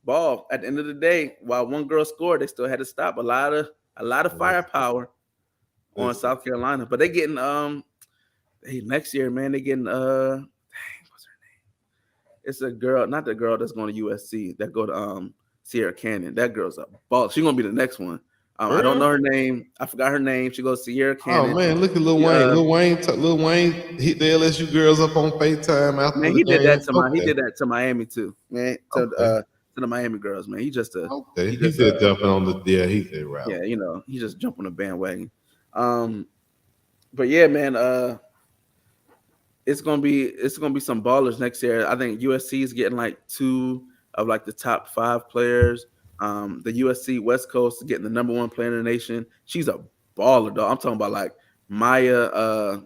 ball. At the end of the day, while one girl scored, they still had to stop a lot of firepower on
Listen.
South Carolina. But they getting hey, next year, man, they getting what's her name? It's a girl, not the girl that's going to USC, that go to Sierra Canyon. That girl's a ball. She's gonna be the next one. I don't know her name. I forgot her name. She goes Sierra
Oh
Cannon.
man, look at Lil Wayne. Lil Wayne hit the LSU girls up on FaceTime after
Man,
the
he did
game.
that to Miami too, man. To the Miami girls, man. He just
he did jumping on the he did rap.
Yeah, he just jumped on the bandwagon. But yeah, man, it's gonna be some ballers next year. I think USC is getting like 2 of like the top 5 players. The USC West Coast is getting the number 1 player in the nation. She's a baller, dog. I'm talking about like Maya.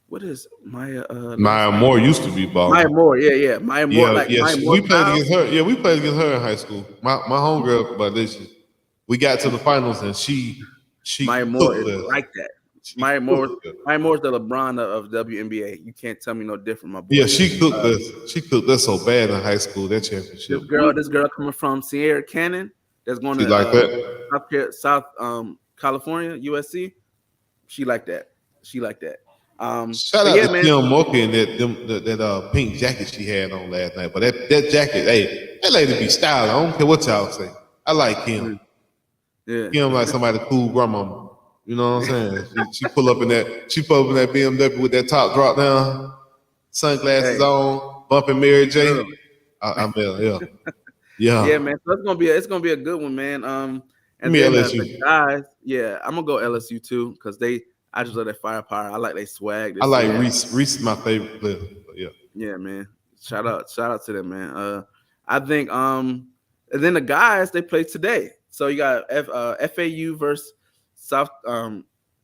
What is Maya?
Maya Moore used to be balling.
Maya Moore, yeah. Maya Moore, Maya Moore.
We played against her. Yeah, we played against her in high school. My homegirl, but we got to the finals and she
Maya Moore is like that. Maya Moore's the LeBron of WNBA. You can't tell me no different, my boy.
Yeah, she cooked us. She cooked us so bad in high school, that championship.
This girl coming from Sierra Cannon, that's going to
like that.
South California, USC. She like that. Shout
out to Kim Mocha and that pink jacket she had on last night. But that jacket, hey, that lady be styling. I don't care what y'all say. I like Kim.
Yeah.
Kim like somebody cool grandmama. You know what I'm saying? She pull up in that BMW with that top drop down, sunglasses on, bumping Mary J. Yeah.
Yeah, man. So it's gonna be a good one, man. And then the guys, I'm gonna go LSU too, because I just love their firepower. I like their swag.
I like Reese. Reese is my favorite player.
Yeah, man. Shout out to them, man. I think and then the guys, they play today. So you got FAU versus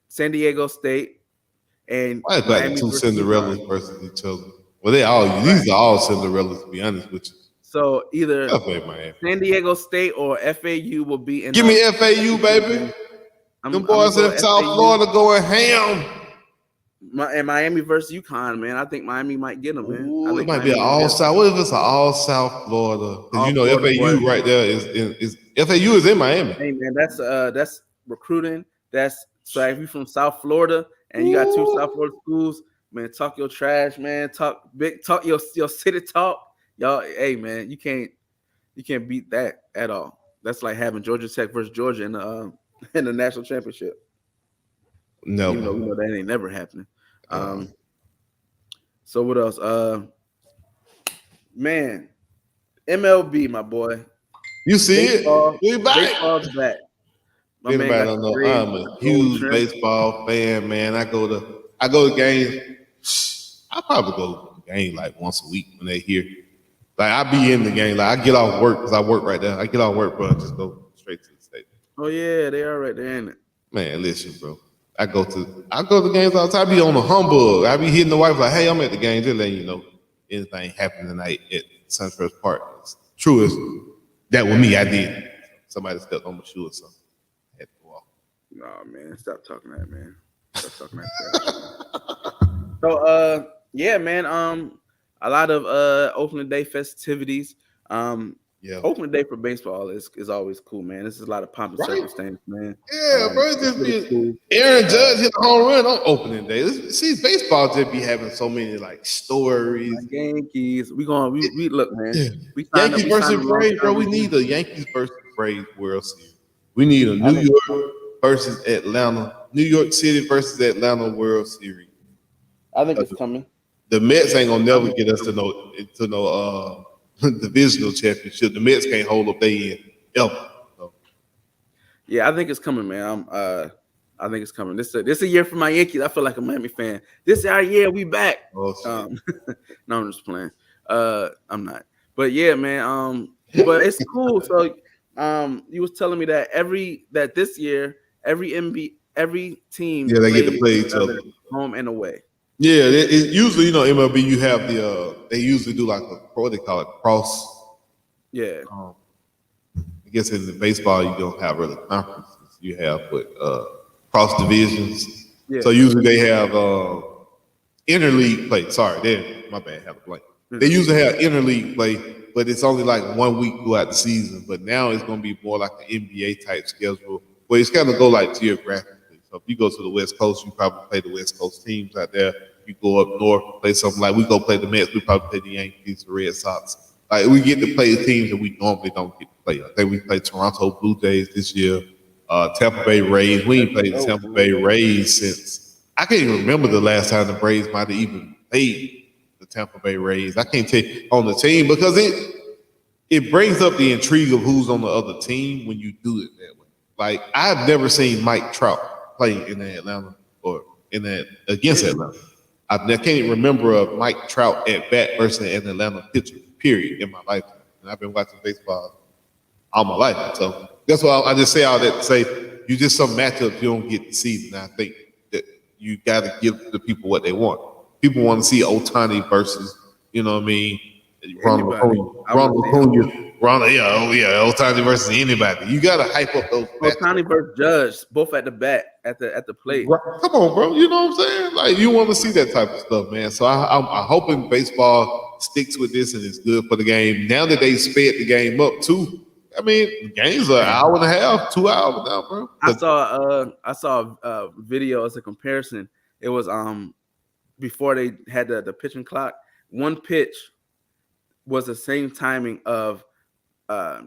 San Diego State, and
I like 2 Cinderellas versus each other. Well, these are all Cinderellas, to be honest with you.
So either San Diego State or FAU will be in.
Give me FAU, baby. Them boys in South Florida going ham.
And Miami versus UConn, man. I think Miami might get them, man.
Ooh, it might be an all-South. What if it's an all-South Florida? Because FAU right there is FAU is in Miami.
Hey, man, that's recruiting. So if you're from South Florida and you got 2 South Florida schools, man, talk your trash, man. Talk your city talk. Y'all, hey, man, you can't beat that at all. That's like having Georgia Tech versus Georgia in the national championship.
No,
even though we know that ain't never happening. So what else? Man, MLB, my boy.
You see it? We back.
Baseball's back.
Anybody don't know? I'm a huge baseball fan, man. I go to games. I probably go to games like once a week when they here. Like I be in the game. Like I get off work because I work right there. I get off work, bro. Just go straight to the stadium.
Oh yeah, they are right there, ain't it?
Man, listen, bro. I go to games all the time. I be on the humbug. I be hitting the wife like, hey, I'm at the game. Just letting you know anything happened tonight at Suntrust Park. It's true as that with me, I did. Somebody stepped on my shoe or something. I had to go off.
Nah, man. Stop talking that, man. Stop talking that. So yeah, man. A lot of opening day festivities. Opening day for baseball is always cool, man. This is a lot of pomp and circumstance, man.
Yeah, bro. It's just really cool. Aaron Judge hit a home run on opening day. See, baseball just be having so many like stories.
Like Yankees. We look, man.
Yankees versus Braves, bro. We need a Yankees versus Braves World Series. We need a New York versus Atlanta, New York City versus Atlanta World Series.
I think it's coming.
The Mets ain't gonna never get us to no divisional championship. The Mets can't hold up their end ever. So. Yeah,
I think it's coming, man. I think it's coming. This a year for my Yankees. I feel like a Miami fan. This is our year. We back.
No,
I'm just playing. I'm not. But yeah, man. But it's cool. So you was telling me that this year every team
they get to play each other
home and away.
Yeah, it usually MLB you have they usually do like what they call it cross.
Yeah.
I guess in the baseball you don't have really conferences. You have cross divisions. Yeah. So usually they have interleague play. Sorry, my bad. Have a blank. Mm-hmm. They usually have interleague play, but it's only like 1 week throughout the season. But now it's going to be more like the NBA type schedule, where it's kind of go like geographically. So if you go to the West Coast, you probably play the West Coast teams out there. You go up north, play something like we go play the Mets. We probably play the Yankees, the Red Sox. Like we get to play the teams that we normally don't get to play. I think we played Toronto Blue Jays this year. Tampa Bay Rays. We ain't played the Tampa Bay Rays since I can't even remember the last time the Braves might have even played the Tampa Bay Rays. I can't tell you on the team because it brings up the intrigue of who's on the other team when you do it that way. Like I've never seen Mike Trout play in Atlanta or in that against Atlanta. I can't even remember a Mike Trout at bat versus an Atlanta pitcher, period, in my life. And I've been watching baseball all my life. So that's why I just say all that to say you just some matchups you don't get to see. And I think that you got to give the people what they want. People want to see Ohtani versus, you know what I mean, Ronald Ohtani versus anybody. You got to hype up those.
Ohtani versus Judge, both at the bat, at the plate.
Come on, bro. You know what I'm saying? Like you want to see that type of stuff, man. So I'm hoping baseball sticks with this and it's good for the game. Now that they sped the game up too. I mean, the game's an hour and a half, 2 hours now, bro.
I saw a video as a comparison. It was before they had the pitching clock. One pitch was the same timing of a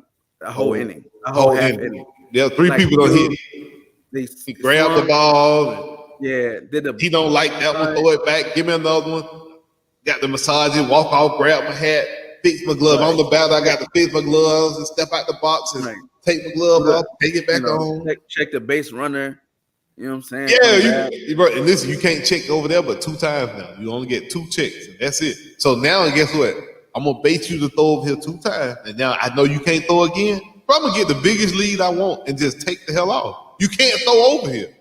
whole inning, a whole half inning.
Yeah, three people don't hit. He grabbed the ball.
He
don't like that one. Throw it back. Give me another one. Got the massage. Walk off. Grab my hat. Fix my glove. On the bat, I got to fix my gloves and step out the box and take my glove off. Take it back on.
Check the base runner. You know what I'm saying?
Yeah, and listen, you can't check over there but 2 times now. You only get 2 checks, and that's it. So now, guess what? I'm gonna bait you to throw over here 2 times, and now I know you can't throw again. But I'm gonna get the biggest lead I want and just take the hell off. You can't throw over here.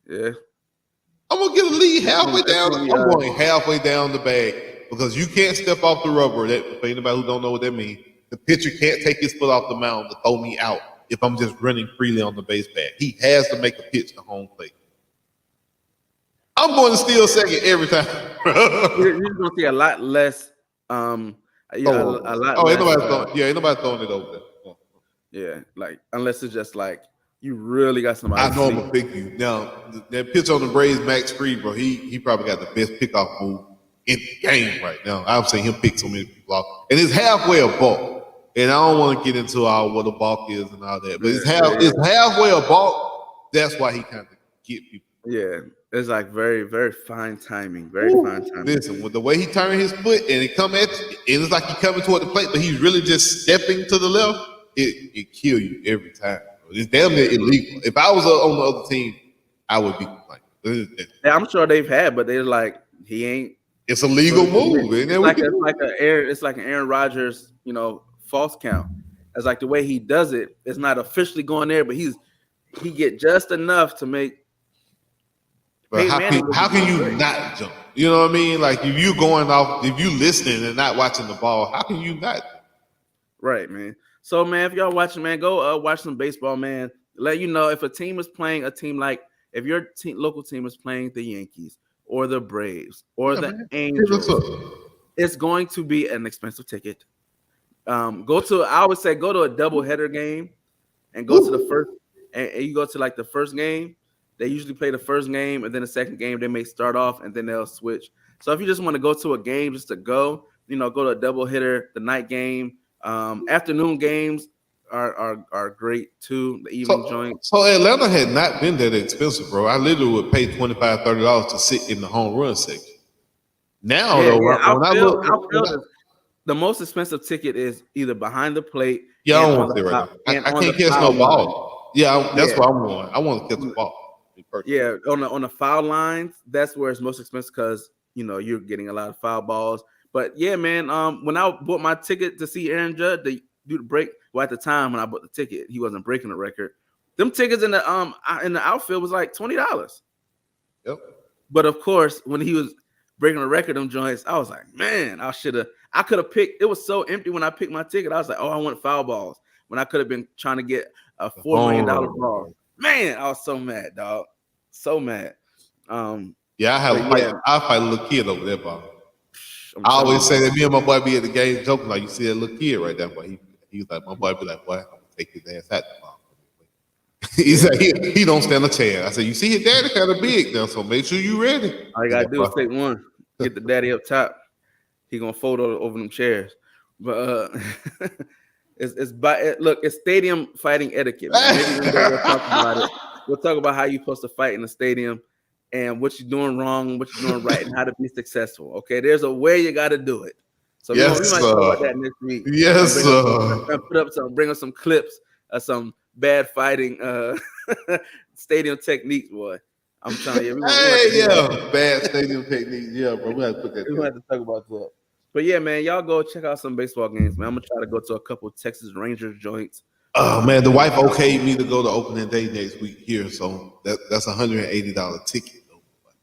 Yeah,
I'm gonna get a lead halfway down. I'm going halfway down the bag because you can't step off the rubber. That for anybody who don't know what that means, the pitcher can't take his foot off the mound to throw me out if I'm just running freely on the base pad. He has to make a pitch to home plate. I'm going to steal second every time.
You're going to see a lot less. Ain't nobody
throwing it over there.
Yeah, like unless it's just like you really got somebody.
I know I'm gonna pick you. Now that pitch on the Braves, Max Fried, bro, he probably got the best pickoff move in the game right now. I've seen him pick so many people off, and it's halfway a balk. And I don't want to get into what a balk is and all that, but it's halfway a balk. That's why he kind of get people.
Yeah, it's like very, very fine timing. Very fine timing.
Listen, with the way he turned his foot and it come at you, and it's like he coming toward the plate, but he's really just stepping to the left. It kill you every time. It's damn near illegal. If I was on the other team, I would be complaining.
Yeah, I'm sure they've had, but they're like he ain't.
It's a legal move.
It's like an Aaron Rodgers, false count. It's like the way he does it. It's not officially going there, but he get just enough to make.
But how can you not jump? You know what I mean? Like if you going off, if you listening and not watching the ball, how can you not?
Right, man. So, man, if y'all watching, man, go watch some baseball, man. Let you know if a team is playing a team like if your local team is playing the Yankees or the Braves or the Angels, it's going to be an expensive ticket. I would say go to a doubleheader game and go to the first, and you go to like the first game. They usually play the first game and then the second game they may start off and then they'll switch. So if you just want to go to a game just to go to a doubleheader, the night game. Afternoon games are great too. The evening joint.
So Atlanta had not been that expensive, bro. I literally would pay $25-$30 to sit in the home run section. Now, the most expensive ticket is either behind the plate. Yeah, I don't want to sit right now. I can't catch no ball. Yeah, that's what I'm going. I want to catch the ball.
Yeah, on the foul lines, that's where it's most expensive because you're getting a lot of foul balls. But yeah, man, when I bought my ticket to see Aaron Judge, they do the break. Well, at the time when I bought the ticket, he wasn't breaking the record. Them tickets in the outfield was like $20.
Yep.
But of course, when he was breaking the record, them joints, I was like, man, I could have picked. It was so empty when I picked my ticket. I was like, oh, I want foul balls. When I could have been trying to get a $4 million ball. Man, I was so mad, dog. So mad.
Yeah, I fight a little kid over there, bro. I always say that me and my boy be at the game joking like you see that little kid right there, but he's like my boy be like, boy, I'm gonna take his ass out the ball. He's like he don't stand a chance. I said, you see his daddy kind of big now, so make sure you ready.
All you gotta do is take one, get the daddy up top. He gonna fold over them chairs. But Look, it's stadium fighting etiquette, man. Maybe one day we'll talk about it. We'll talk about how you're supposed to fight in the stadium and what you're doing wrong, what you're doing right, and how to be successful. Okay, there's a way you got to do it. So we might talk about that next week.
Yes, sir.
Bring us some clips of some bad fighting stadium techniques, boy. I'm telling you.
Bad stadium techniques. Yeah, bro. We have to put that.
We have to talk about that. But yeah, man, y'all go check out some baseball games, man. I'm gonna try to go to a couple of Texas Rangers joints.
Oh man, the wife okayed me to go to opening day next week here, so that's $180 ticket.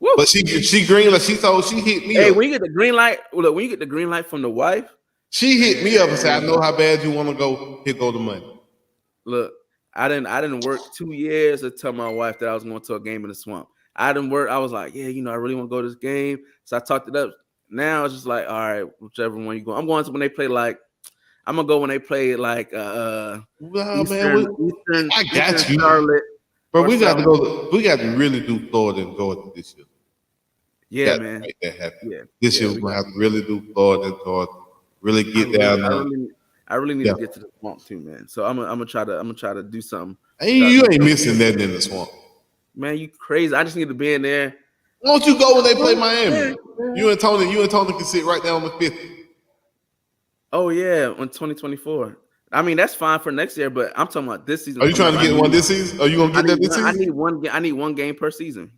Woo. But she green like she told she hit me.
Hey,
up.
when you get the green light, look, when you get the green light from the wife,
she hit me up and said, "I know how bad you want to go. Here go the money."
Look, I didn't work 2 years to tell my wife that I was going to a game in the swamp. I didn't work. I was like, yeah, I really want to go to this game. So I talked it up. Now it's just like, all right, whichever one you go. I'm going to when they play like. I'm gonna go when they play like Eastern,
I got
Eastern
you,
Charlotte.
Bro, we got to go. We got to really do Florida and Georgia this year.
Yeah, man.
Make that happen.
Yeah.
This year we're gonna have to really do Florida and Georgia. Really get down.
I really need to get to the swamp too, man. So I'm gonna try to do something.
Hey, you ain't missing nothing in the swamp.
Man, you crazy. I just need to be in there.
Why don't you go when they play Miami? You and Tony can sit right there on the 5th.
Oh yeah, on 2024. I mean, that's fine for next year, but I'm talking about this season.
Are you trying to get one this season? Are you gonna get that this season?
I need one game per season.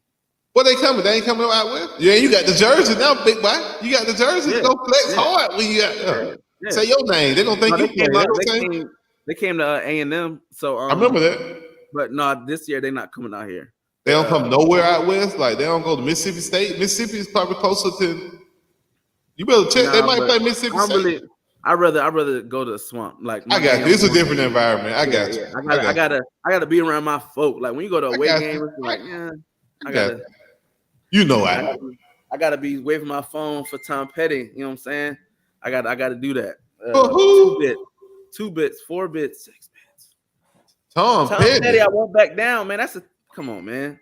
What they coming? They ain't coming out with? Yeah, you got the jersey now, big boy. You got the jersey to go flex hard when you got say your name. They're gonna think you came out the
They came to A&M, so
I remember that.
But no, this year they're not coming out here.
They don't come nowhere out west. Like they don't go to Mississippi State. Mississippi is probably closer to. You better check. They might play Mississippi State.
I'd rather go to the swamp. Like
I got you. It's a different environment. I got you.
I gotta be around my folk. Like when you go to a away game, it's like I gotta.
You know
I gotta be away from my phone for Tom Petty. You know what I'm saying? I gotta do that. 2 bits, 4 bits, 6 bits.
Tom Petty,
I won't back down, man. Come on, man.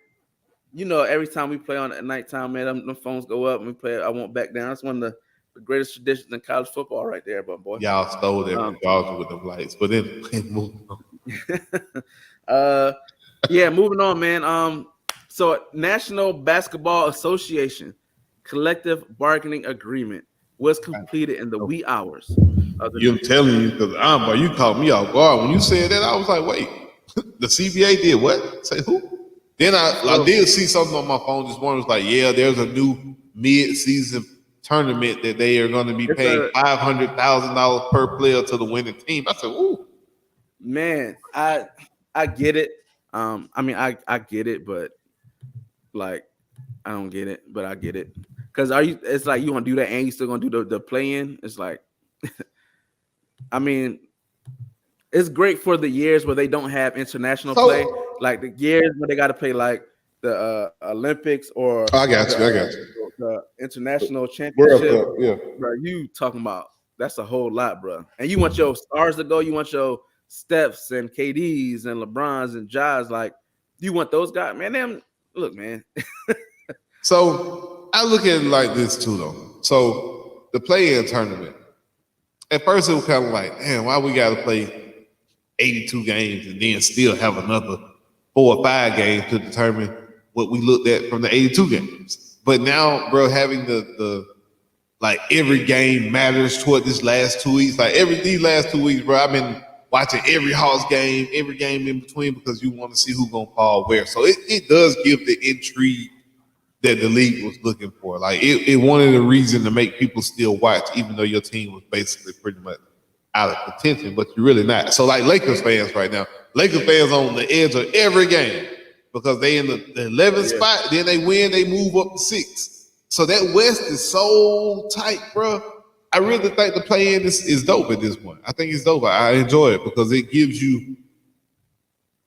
Every time we play on at nighttime, man, them phones go up and we play. I won't back down. That's one of the greatest traditions in college football, right there, but boy.
Y'all stole that dog with them lights, but then moving
on. Moving on, man. So National Basketball Association collective bargaining agreement was completed in the wee hours.
I'm telling you, because you caught me off guard when you said that. I was like, wait, the CBA did what? Say who? Then I did see something on my phone this morning. It was like, yeah, there's a new mid-season tournament that they are going to be paying $500,000 per player to the winning team. I said, ooh.
Man, I get it. I get it, but like I don't get it, but I get it. Because it's like you want to do that and you still gonna do the play-in. It's like I mean, it's great for the years where they don't have international play, like the years where they got to play like the Olympics or
I got you.
The international championship.
Yeah,
bro, you talking about that's a whole lot, bro. And you want your stars to go. You want your Stephs and KDs and LeBrons and Jaws. Like you want those guys, man. Look, man.
So I look at it like this too, though. So the play-in tournament. At first, it was kind of like, damn, why we got to play 82 games and then still have another 4 or 5 games to determine what we looked at from the 82 games. But now, bro, having the like every game matters toward this last 2 weeks. Like these last 2 weeks, bro, I've been watching every Hawks game, every game in between because you want to see who's gonna fall where. So it does give the intrigue that the league was looking for. Like it wanted a reason to make people still watch, even though your team was basically pretty much out of contention, but you're really not. So like Lakers fans right now, Lakers fans on the edge of every game because they in the 11th spot, then they win, they move up to 6. So that West is so tight, bro. I really think the play-in is dope at this point. I think it's dope. I enjoy it because it gives you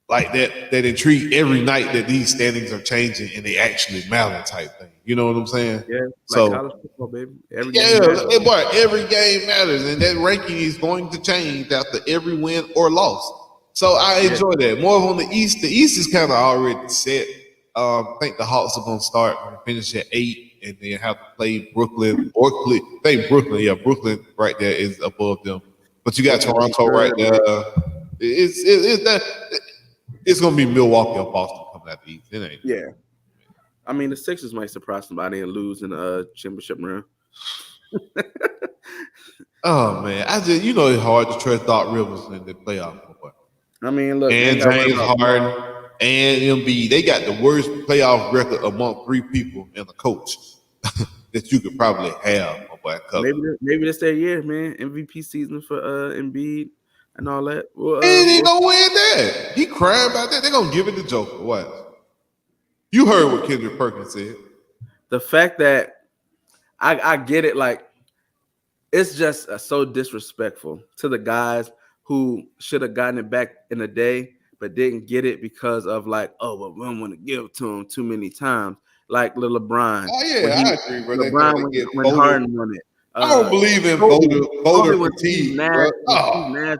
like that intrigue every night that these standings are changing and they actually matter type thing. You know what I'm saying?
Yeah. Like college football, baby. Every
game matters, and that ranking is going to change after every win or loss. So I enjoy that. More on the East. The East is kind of already set. I think the Hawks are going to start and finish at 8, and then have to play Brooklyn or Brooklyn. Yeah, Brooklyn right there is above them. But you got Toronto right there. It's gonna be Milwaukee or Boston coming out the East. It ain't.
Yeah. I mean, the Sixers might surprise somebody and lose in the championship round.
Oh man, it's hard to trust Doc Rivers in the playoff.
I mean, look,
and James Harden and Embiid, they got the worst playoff record among three people and a coach that you could probably have.
Maybe this their year, man. MVP season for Embiid and all that.
Well, and he gonna win that. He crying about that. They're gonna give it to Joker. What? You heard what Kendrick Perkins said.
The fact that I get it, like it's just so disrespectful to the guys who should have gotten it back in the day, but didn't get it because of we don't want to give to him too many times. Like little LeBron.
Oh yeah, I agree, bro.
LeBron when Harden won it.
I don't believe in voter fatigue.
Nash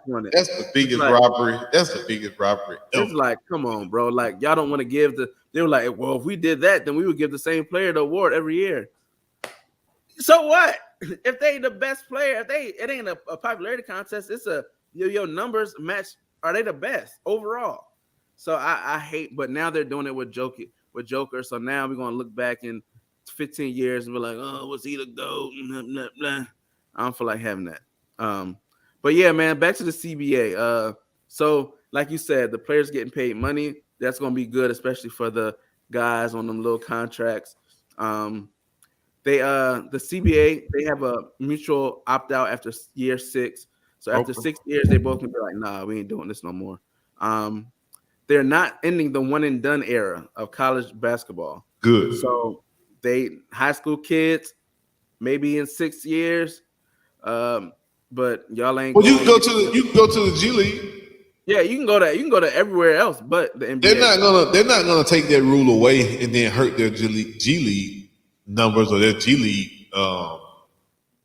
won it.
That's the biggest robbery. That's the biggest robbery.
It's like, come on, bro. Like y'all don't want to give they were like, well, if we did that, then we would give the same player the award every year. So what? If they the best player, it ain't a popularity contest, it's your numbers match. Are they the best overall? So I hate, but now they're doing it with Joker. So now we're gonna look back in 15 years and be like, oh, was he the GOAT? Blah, blah, blah. I don't feel like having that. But yeah, man, back to the CBA. So like you said, the players getting paid money. That's gonna be good, especially for the guys on them little contracts. The CBA, they have a mutual opt-out after year 6. So after 6 years, they both can be like, nah, we ain't doing this no more. They're not ending the one and done era of college basketball.
Good.
So high school kids, maybe in 6 years, but y'all ain't.
Well, you can go to the G League.
Yeah, you can go to everywhere else, but the NBA.
They're not gonna take that rule away and then hurt their G League numbers or their G League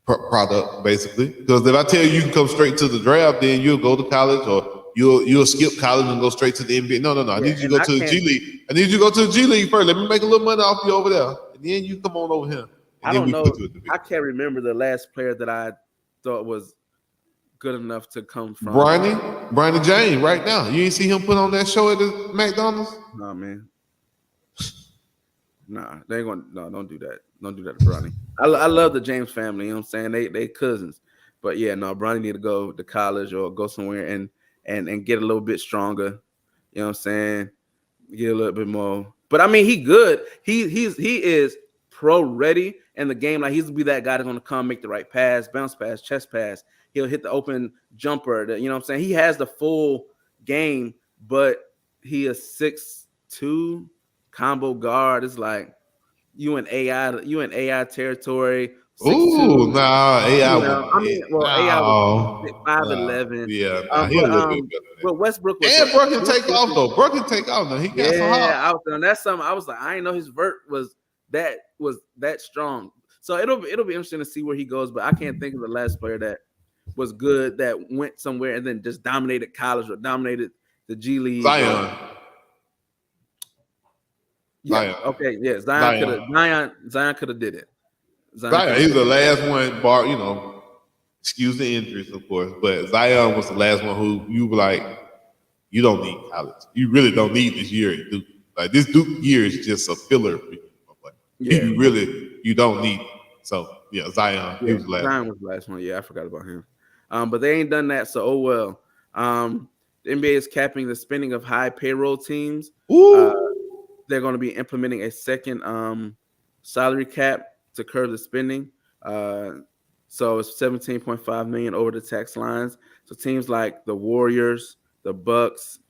product, basically. Because if I tell you can come straight to the draft, then you'll go to college or you'll skip college and go straight to the NBA. No. I need you to go to the G League. I need you to go to the G League first. Let me make a little money off you over there, and then you come on over here.
I don't know. I can't remember the last player that I thought was good enough to come from.
Bronny James, right now. You ain't see him put on that show at the McDonald's?
Nah, man. Nah, they ain't gonna. No, don't do that. Don't do that to Bronny. I love the James family. You know what I'm saying? They cousins. But yeah, no, Bronny need to go to college or go somewhere and get a little bit stronger. You know what I'm saying? Get a little bit more. But I mean, he good. He is pro ready in the game. Like he's gonna be that guy that's gonna come, make the right pass, bounce pass, chest pass. He'll hit the open jumper. You know what I'm saying? He has the full game, but he is 6'2" combo guard. It's like you in AI territory. 6'2".
Ooh, nah, AI.
You know, AI was 5'11".
Yeah,
but Westbrook was
and Brook can take off though. Brook can take off though. He got some hot.
That's something I was like, I didn't know his vert was that strong. So it'll be interesting to see where he goes. But I can't think of the last player that was good that went somewhere and then just dominated college or dominated the G League.
Zion.
Yeah. Okay. Yeah. Zion could have did it.
Zion, he's the last one. Excuse the injuries, of course, but Zion was the last one who you were like, you don't need college. You really don't need this year at Duke. Like this Duke year is just a filler for you. You don't need it. So yeah, Zion. He was the last.
Zion was the last one. Yeah, I forgot about him. But they ain't done that. So oh well. The NBA is capping the spending of high payroll teams. They're going to be implementing a second salary cap to curb the spending. So it's $17.5 million over the tax lines. So teams like the Warriors, the Bucks.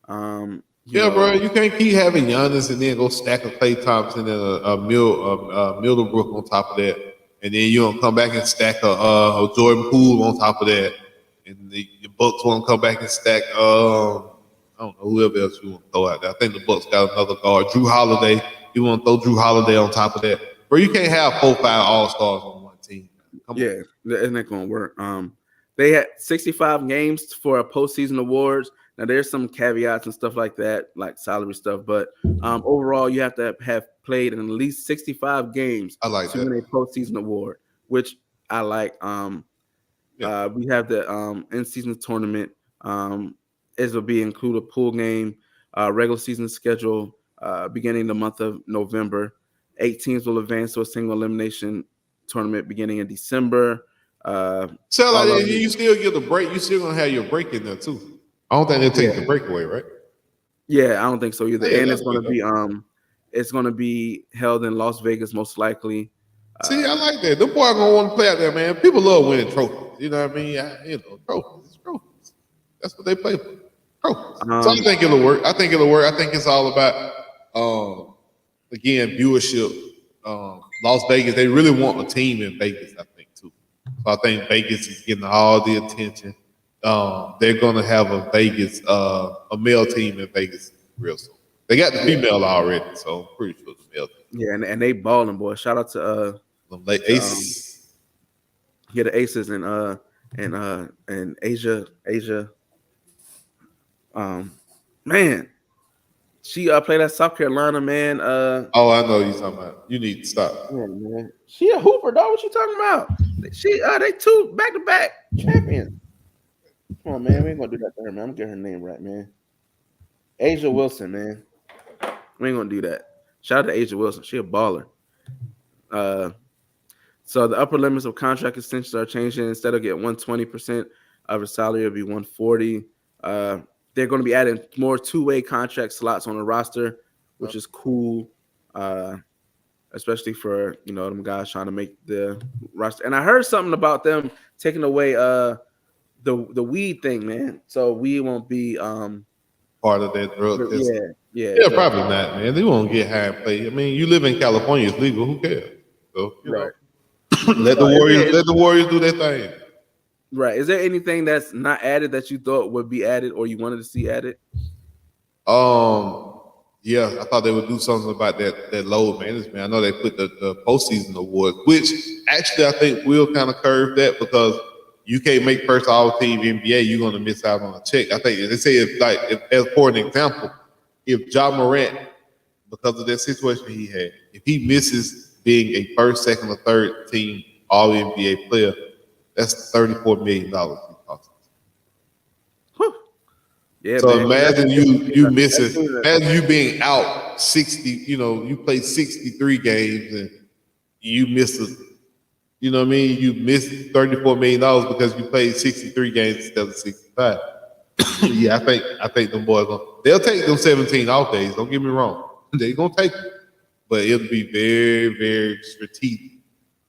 Bro, you can't keep having Giannis and then go stack a Klay Thompson and a Middlebrook on top of that, and then you don't come back and stack a Jordan Poole on top of that, and the Bucks want to come back and stack. I don't know whoever else you want to throw out there. I think the Bucks got another guard, Drew Holiday. You want to throw Drew Holiday on top of that, bro? You can't have 4-5 All-Stars on one team.
It's not going to work. They had 65 games for a postseason awards. Now there's some caveats and stuff like that, like salary stuff, but overall you have to have played in at least 65 games
to
win a postseason award, which I like.
Yeah.
We have the in-season tournament. It will be include a pool game, regular season schedule beginning the month of November. 8 teams will advance to a single elimination tournament beginning in December.
So like
all of
you still get the break. You still gonna have your break in there too. I don't think they take the break away, right?
Yeah, I don't think so either.
Yeah,
And
that's good,
it's gonna be held in Las Vegas most likely.
See, I like that. Them boys gonna want to play out there, man. People love winning trophies. You know what I mean? Trophies. That's what they play for. Trophies. So I think it'll work. I think it's all about, again, viewership. Las Vegas, they really want a team in Vegas, I think, too. So I think Vegas is getting all the attention. They're gonna have a Vegas, a male team in Vegas real soon. They got the female already, so I'm pretty sure the male team.
Yeah, and they balling, boy. Shout out to
Aces.
the Aces and Asia. Man, she played at South Carolina, man.
Oh, I know you talking about. You need to stop.
Yeah, man. She a hooper, dog. What you talking about? They 2 back-to-back champions. Come on, man. We ain't gonna do that to her, man. I'm gonna get her name right, man. Asia Wilson, man. We ain't gonna do that. Shout out to Asia Wilson. She a baller. So the upper limits of contract extensions are changing. Instead of getting 120% of her salary, it'll be 140. They're going to be adding more two-way contract slots on the roster, which is cool, especially for them guys trying to make the roster. And I heard something about them taking away the weed thing, man. So we won't be
part of that drug test.
Yeah,
probably not, man. They won't get high and play. I mean, you live in California; it's legal. Who cares? So
right.
Let the Warriors do their thing.
Right. Is there anything that's not added that you thought would be added or you wanted to see added?
Yeah, I thought they would do something about that load management. I know they put the postseason award, which actually I think will kind of curve that because you can't make first all team NBA, you're gonna miss out on a check. I think they say as for an example, if Ja Morant, because of that situation he had, if he misses being a first, second, or third team All NBA player, that's $34 million.
Yeah.
So
man.
imagine you missing. Imagine you being out 60. You play 63 games and you miss a. You know what I mean? You missed $34 million because you played 63 games instead of 65. Yeah, I think them boys they'll take them 17 off days. Don't get me wrong, they're gonna take them. But it'll be very, very strategic.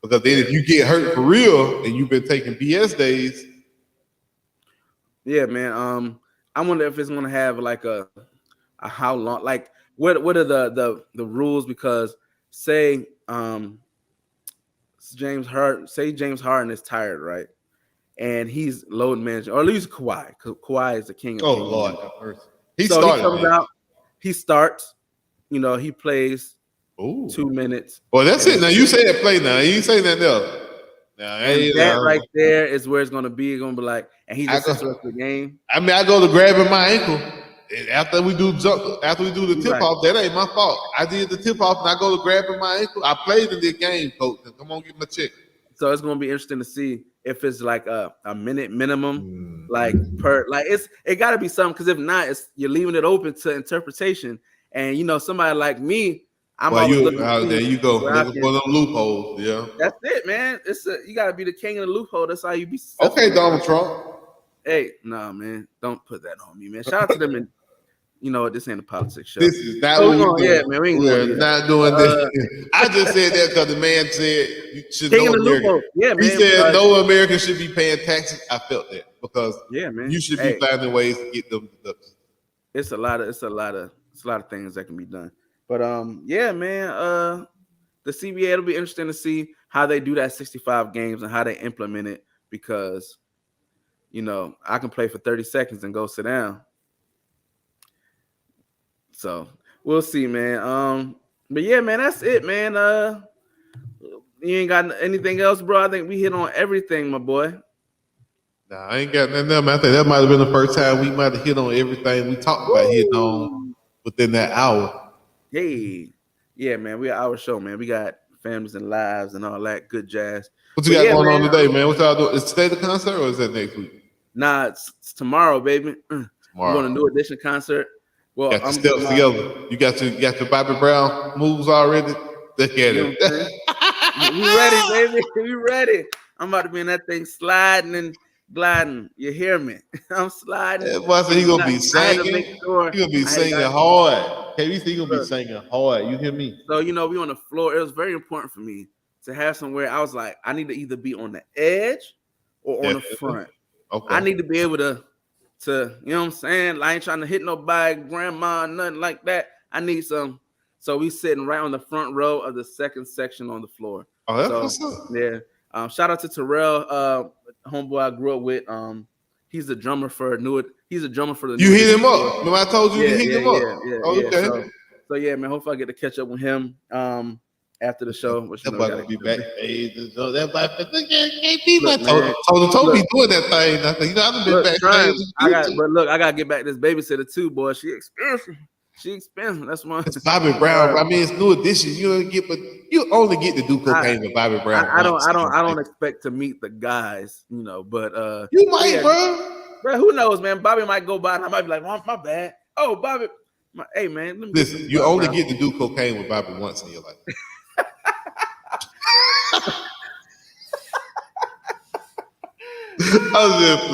Because then if you get hurt for real and you've been taking BS days.
Yeah, man. I wonder if it's gonna have like a how long, like what are the rules? Because say James Harden is tired, right? And he's load managing, or at least Kawhi, because Kawhi is the king of kings.
Lord.
He comes out, he starts, he plays 2 minutes.
Well, that's it. Now you say that play now. You ain't say nothing else.
Right there is where it's gonna be. It's gonna be like, and he just sits the rest of the game.
I mean, I go to grabbing my ankle. After we do the tip off, that ain't my fault. I did the tip off and I go to grabbing my ankle. I played in this game, coach. Come on, get my check.
So it's gonna be interesting to see if it's like a minute minimum, like it gotta be something, because if not, you're leaving it open to interpretation. And somebody like me, I'm always looking.
There you go, looking for them loopholes. Yeah,
that's it, man. You gotta be the king of the loophole. That's how you be.
Okay, Donald Trump.
Hey, nah, man, don't put that on me, man. Shout out to them, and this ain't a politics show.
This is not what we're doing.
Yeah, man,
we're not doing this. I just said that because the man said you should
king
know
of the loophole. Yeah, man.
He said no American should be paying taxes. I felt that because
man,
you should be finding ways to get them deductions.
It's a lot of things that can be done. But yeah, man. The CBA, it'll be interesting to see how they do that 65 games and how they implement it, because I can play for 30 seconds and go sit down. So we'll see, man. But yeah, man, that's it, man. You ain't got anything else, bro? I think we hit on everything, my boy.
Nah, I ain't got nothing else, man. I think that might have been the first time we might have hit on everything we talked about hitting on within that hour.
Hey, yeah, man, we got our show, man. We got families and lives and all that good jazz.
What you got going on today, man? What y'all doing? Is today the concert or is that next week?
Nah, it's tomorrow, baby.
Tomorrow.
We're going to New Edition concert. Well,
got your steps together. You got your Bobby Brown moves already. Look at it.
We ready, baby. We ready. I'm about to be in that thing sliding and gliding. You hear me? I'm sliding.
That boy said he gonna be singing. He gonna be singing hard. KBC he gonna be singing hard. You hear me?
So we on the floor. It was very important for me to have somewhere. I was like, I need to either be on the edge or on the front.
Okay.
I need to be able to you know what I'm saying? I ain't trying to hit nobody, grandma, nothing like that. I need some. So we sitting right on the front row of the second section on the floor.
Oh, that's what's up.
Yeah. Shout out to Terrell, homeboy I grew up with. He's the drummer for He's a drummer for the.
You hit him up. Remember I told you to hit him up.
Yeah.
Okay.
So yeah, man. Hopefully I get to catch up with him after the show. Which
that gotta be backstage. So that Toby doing that thing. You know I've been backstage.
I gotta get back this babysitter too, boy. She expensive. That's one.
It's Bobby Brown. I mean, it's New Edition. You only get to do cocaine with Bobby Brown.
I don't expect to meet the guys, but
you might,
bro. Who knows, man? Bobby might go by and I might be like, oh, my bad. Oh, Bobby. Hey, man.
Listen, you only get to do cocaine with Bobby once in your life. I was just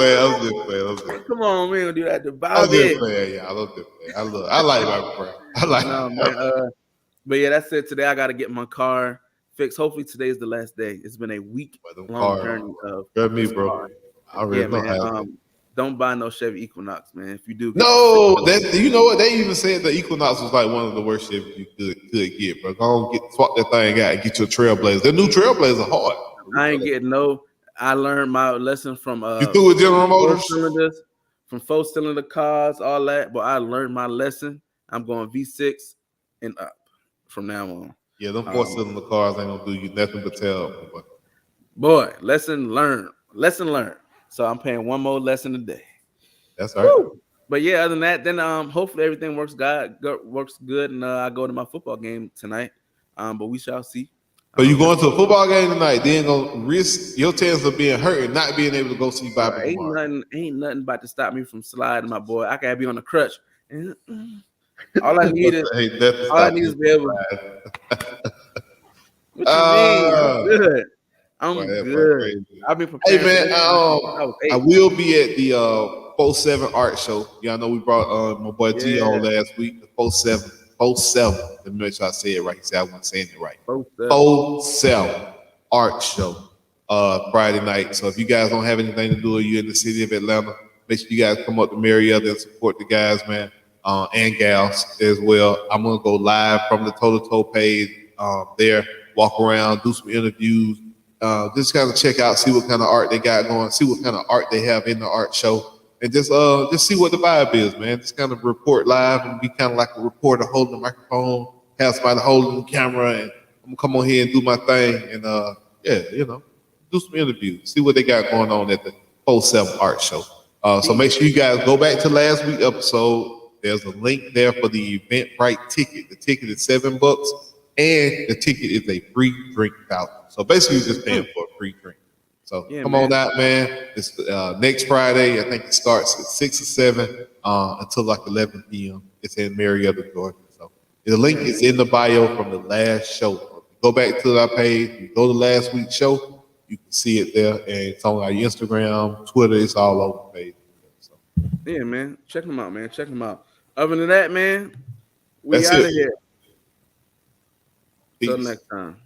playing.
Come on, man, do that to Bobby.
I was just playing, yeah. I love this play. I like Bobby Brown. I like
man. But yeah, that's it. Today I got to get my car fixed. Hopefully today is the last day. It's been a week-long journey of
me, bro.
Car.
I really know
don't buy no Chevy Equinox, man. If you do,
you know what? They even said the Equinox was like one of the worst Chevys you could get, bro. Go on, swap that thing out and get your Trailblazer. The new Trailblazer are hard.
I ain't getting no. I learned my lesson from
you threw with General Motors,
from 4-cylinder cars, all that. But I learned my lesson. I'm going V6 and up from now on.
Yeah, them 4-cylinder cars ain't gonna do you nothing but tell.
Boy, lesson learned. So I'm paying one more lesson a day.
That's all right. Woo!
But yeah, other than that, then hopefully everything works good, and I go to my football game tonight. But we shall see.
So you going to a football game tonight? Then gonna risk your chance of being hurt and not being able to go see Bobby.
Ain't nothing about to stop me from sliding, my boy. I gotta be on the crutch. All I need is to be able. What you mean? I'm good. I'm good. I've been preparing.
Hey man, I will be at the 4-7 art show. Y'all know we brought my boy T on last week. The 4-7. 4-7. Let me make sure I say it right. He said I wasn't saying it right. 4-7 art show Friday night. So if you guys don't have anything to do or you're in the city of Atlanta, make sure you guys come up to Marietta and support the guys, man, and gals as well. I'm gonna go live from the Toe page there, walk around, do some interviews, just kind of check out, see what kind of art they got going, see what kind of art they have in the art show. And just see what the vibe is, man. Just kind of report live and be kind of like a reporter holding the microphone, have somebody holding the camera, and I'm gonna come on here and do my thing and do some interviews, see what they got going on at the 4-7 art show. So make sure you guys go back to last week's episode. There's a link there for the Eventbrite ticket. The ticket is $7, and the ticket is a free drink voucher. So basically, you're just paying for a free drink. So come on out, man. It's next Friday. I think it starts at 6 or 7 until like 11 p.m. It's in Marietta, Georgia. So the link is in the bio from the last show. Go back to our page. You go to last week's show. You can see it there, and it's on our Instagram, Twitter. It's all over the page. So.
Yeah, man. Check them out, man. Check them out. Other than that, man, we out of here. Till next time.